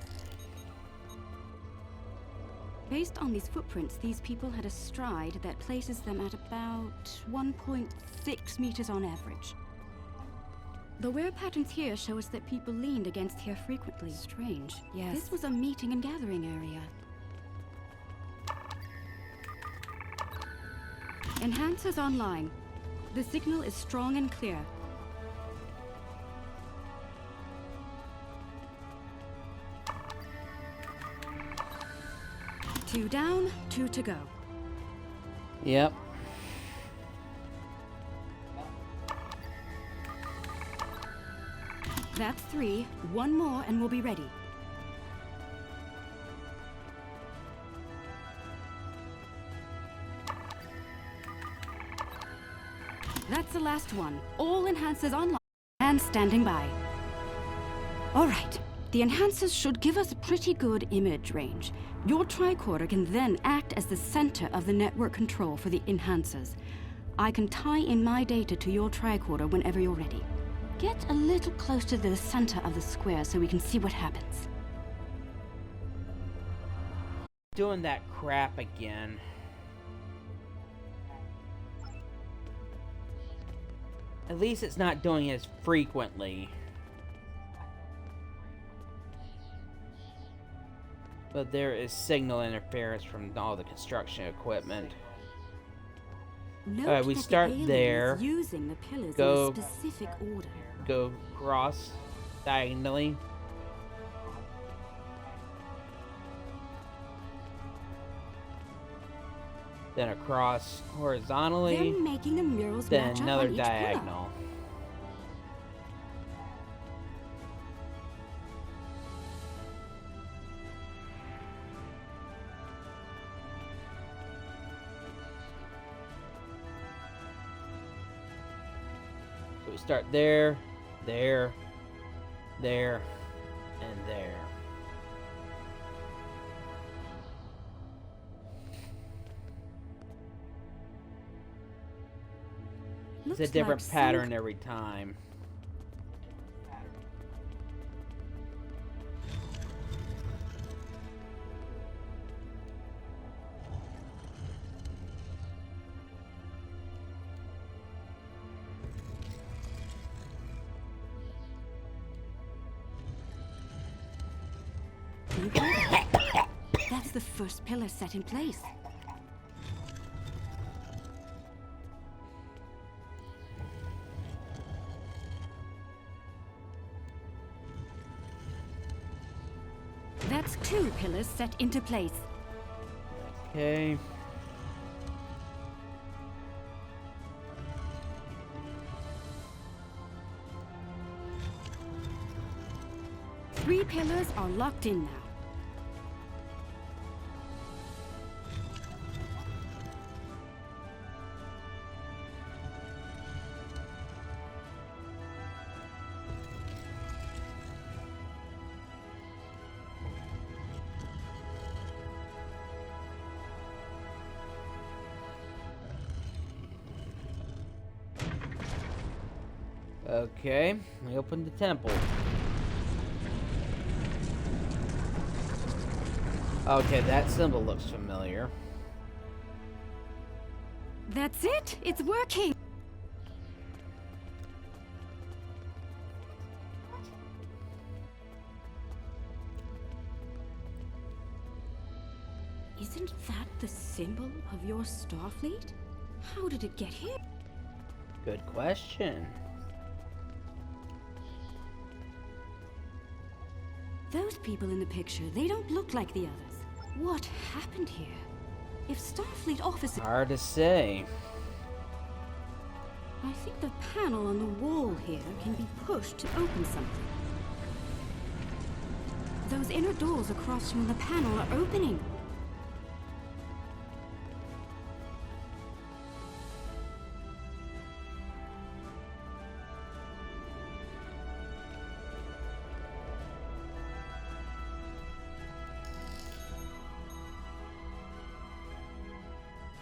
Speaker 22: Based on these footprints, these people had a stride that places them at about 1.6 meters on average. The wear patterns here show us that people leaned against here frequently. Strange. Yes. This was a meeting and gathering area. Enhancers online. The signal is strong and clear. Two down, 2 to go.
Speaker 1: Yep.
Speaker 22: That's 3. 1 more and we'll be ready. That's the last one. All enhancers online and standing by. All right. The enhancers should give us a pretty good image range. Your tricorder can then act as the center of the network control for the enhancers. I can tie in my data to your tricorder whenever you're ready. Get a little closer to the center of the square so we can see what happens.
Speaker 1: Doing that crap again. At least it's not doing it as frequently. But there is signal interference from all the construction equipment. Alright, we start there.
Speaker 22: Using the pillars
Speaker 1: Go,
Speaker 22: in a specific order.
Speaker 1: Go cross diagonally. Then across horizontally.
Speaker 22: Then making the murals
Speaker 1: then
Speaker 22: match
Speaker 1: another
Speaker 22: up on each
Speaker 1: diagonal.
Speaker 22: pillar.
Speaker 1: So we start there, there, there, and there. It's a
Speaker 22: Looks
Speaker 1: different
Speaker 22: like
Speaker 1: pattern every time.
Speaker 22: You hear that? That's the first pillar set in place. That's 2 pillars set into place.
Speaker 1: Okay.
Speaker 22: Three pillars are locked in now.
Speaker 1: Okay, we open the temple. Okay, that symbol looks familiar.
Speaker 22: That's it! It's working! Isn't that the symbol of your Starfleet? How did it get here?
Speaker 1: Good question.
Speaker 22: Those people in the picture, they don't look like the others. What happened here? If Starfleet officers...
Speaker 1: Hard to say.
Speaker 22: I think the panel on the wall here can be pushed to open something. Those inner doors across from the panel are opening.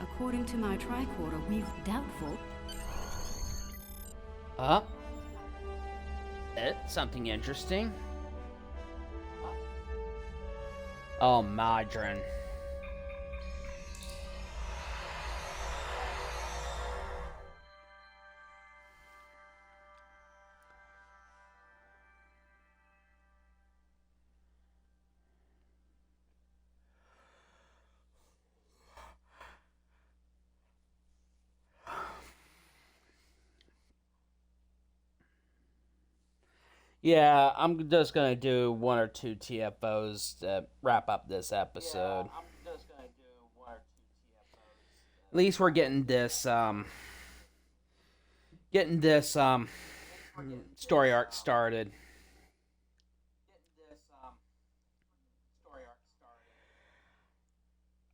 Speaker 22: according to my tricorder, we've doubtful.
Speaker 1: Something interesting. Oh, Madron. Yeah, I'm just gonna do 1 or 2 TFOs to wrap up this episode. At least we're getting this story arc started.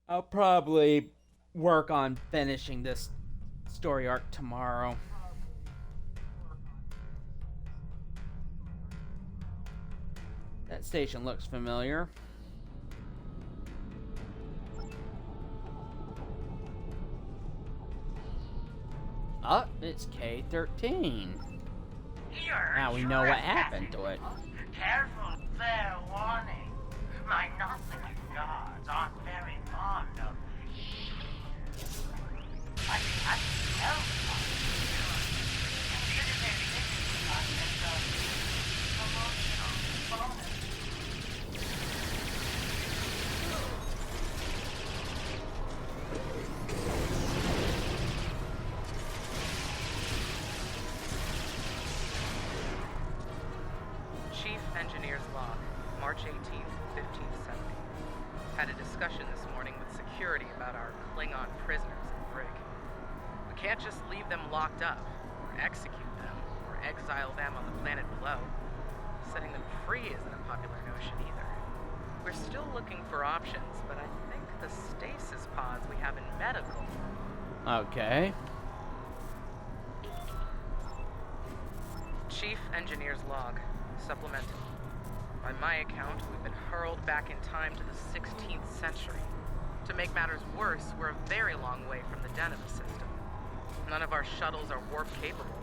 Speaker 1: I'll probably work on finishing this story arc tomorrow. That station looks familiar. Oh, it's K-13. Now we know what happened to it.
Speaker 7: Careful, fair warning. My Gnostic guards aren't very fond of I have to tell consider their existence on this promotional bonus.
Speaker 16: Chief Engineer's Log, March 18th, 1570. Had a discussion this morning with security about our Klingon prisoners in Brig. We can't just leave them locked up, or execute them, or exile them on the planet below. Setting them free isn't a popular notion either. We're still looking for options, but I think the stasis pods we have in medical...
Speaker 1: Okay.
Speaker 16: Chief Engineer's Log, Supplemental. By my account, we've been hurled back in time to the 16th century. To make matters worse, we're a very long way from the Deneva system. None of our shuttles are warp capable,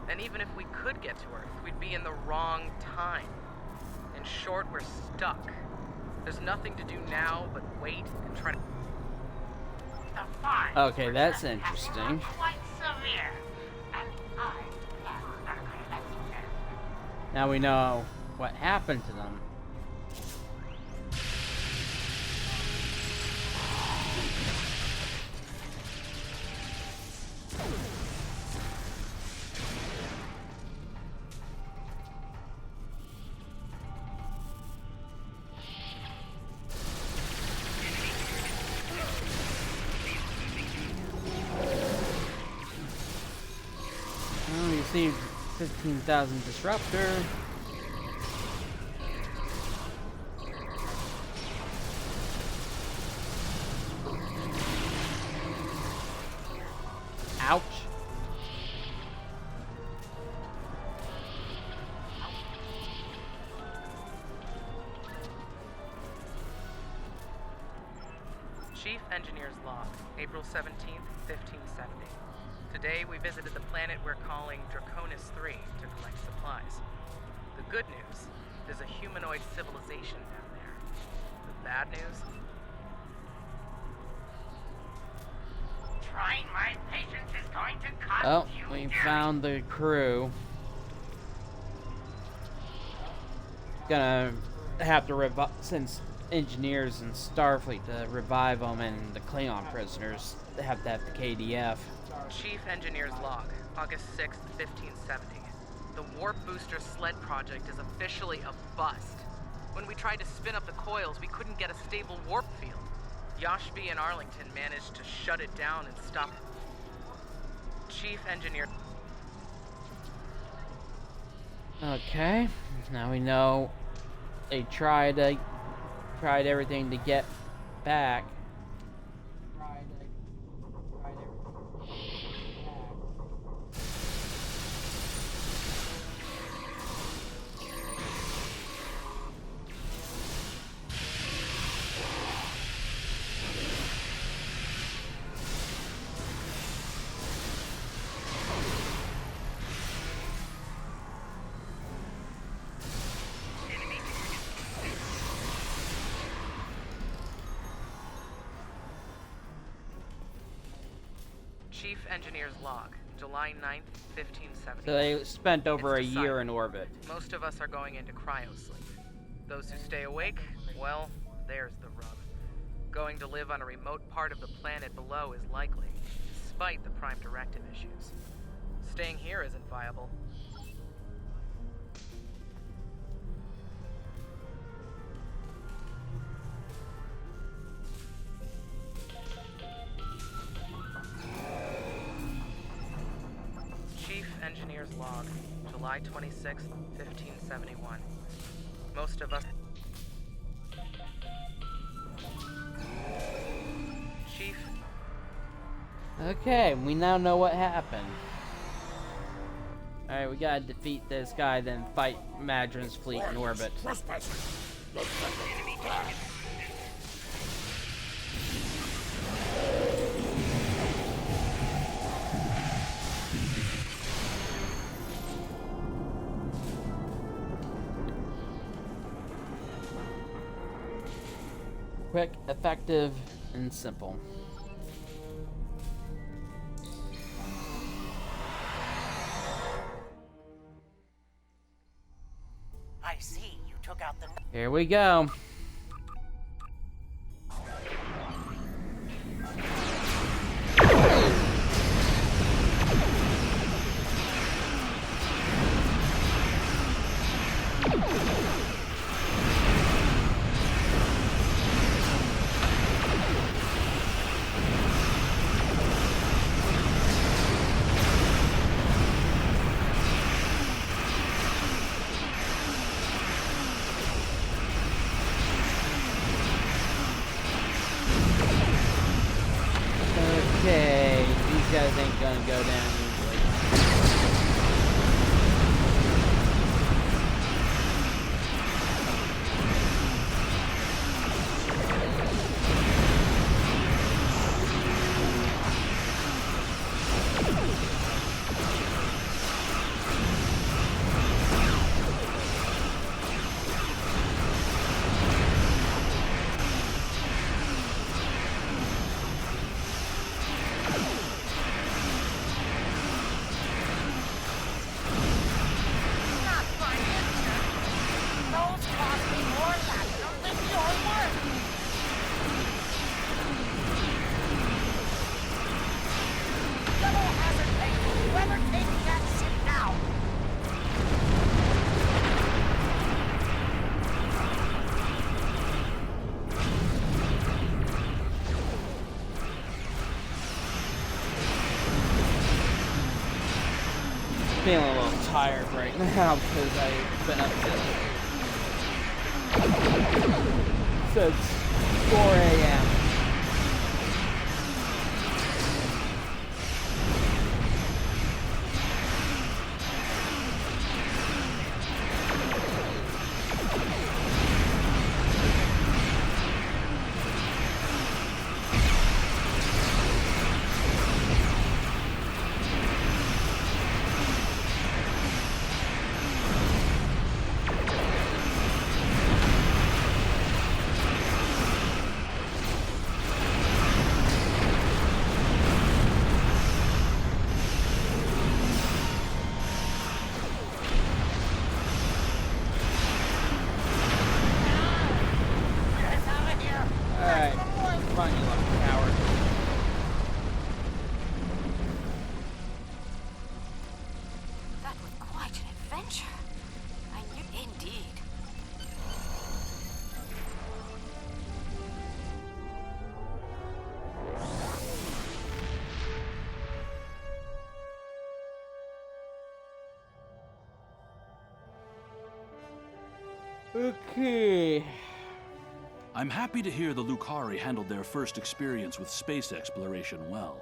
Speaker 16: and even if we could get to Earth, we'd be in the wrong time. In short, we're stuck. There's nothing to do now but wait and try to...
Speaker 1: Okay, that's interesting.
Speaker 7: Quite severe, and I
Speaker 1: Now we know what happened to them. Well, we received 15,000 disruptor. Ouch.
Speaker 16: Chief Engineer's Log, April 17th, 1570. Today we visited the planet we're calling Draconis 3 to collect supplies. The good news, there's a humanoid civilization down there. The bad news?
Speaker 7: Trying my patience is going to cost
Speaker 1: Oh,
Speaker 7: you.
Speaker 1: we found the crew. Gonna have to since engineers and Starfleet to revive them, and the Klingon prisoners have the KDF.
Speaker 16: Chief Engineer's Log, August 6th, 1570. The Warp Booster Sled project is officially a bust. When we tried to spin up the coils, we couldn't get a stable warp field. Yashby and Arlington managed to shut it down and stop it. Chief Engineer...
Speaker 1: Okay, now we know they tried everything to get back.
Speaker 16: Chief Engineer's log, July 9th, 1570.
Speaker 1: So they spent over a year in orbit.
Speaker 16: Most of us are going into cryosleep. Those who stay awake, well, there's the rub. Going to live on a remote part of the planet below is likely, despite the Prime Directive issues. Staying here isn't viable. Chief Engineer's log, July 26th, 1571. Most of us... Chief...
Speaker 1: Okay, we now know what happened. Alright, we gotta defeat this guy, then fight Madron's fleet in orbit. Quick, effective, and simple.
Speaker 7: I see you took out the...
Speaker 1: Here we go. Okay, these guys ain't gonna go down easily.
Speaker 7: Those cost me more latinum than your work! Double hazard pay! Whoever takes that ship now!
Speaker 1: Feeling a little tired right now because I've been up since 4 a.m. Alright, run, you little coward.
Speaker 4: That was quite an adventure. I knew indeed.
Speaker 1: Okay.
Speaker 2: I'm happy to hear the Lucari handled their first experience with space exploration well.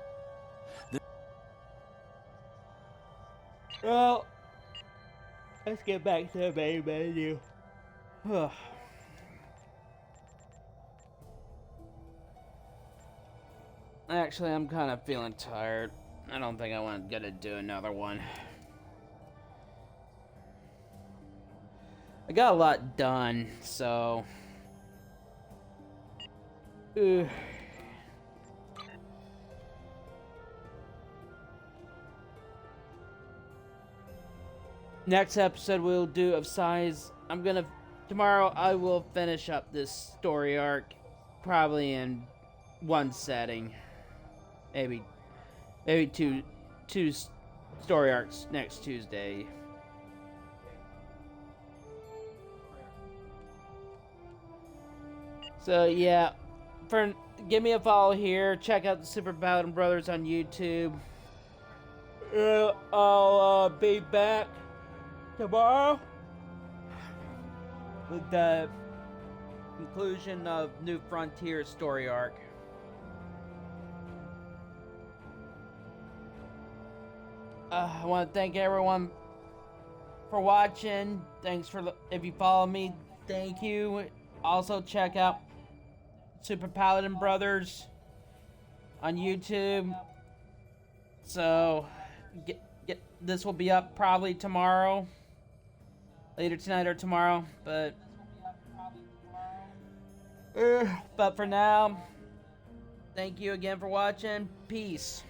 Speaker 1: Well, let's get back to the main menu. Actually, I'm kind of feeling tired. I don't think I want to do another one. I got a lot done, so... next episode we'll do of size. Tomorrow I will finish up this story arc, probably in one setting, maybe two story arcs next Tuesday. So yeah, give me a follow here. Check out the Super Paladin Brothers on YouTube. I'll be back tomorrow with the conclusion of New Frontier story arc. I want to thank everyone for watching. If you follow me, thank you. Also check out Super Paladin Brothers on YouTube. So this will be up probably tomorrow, later tonight or tomorrow, but for now, thank you again for watching. Peace.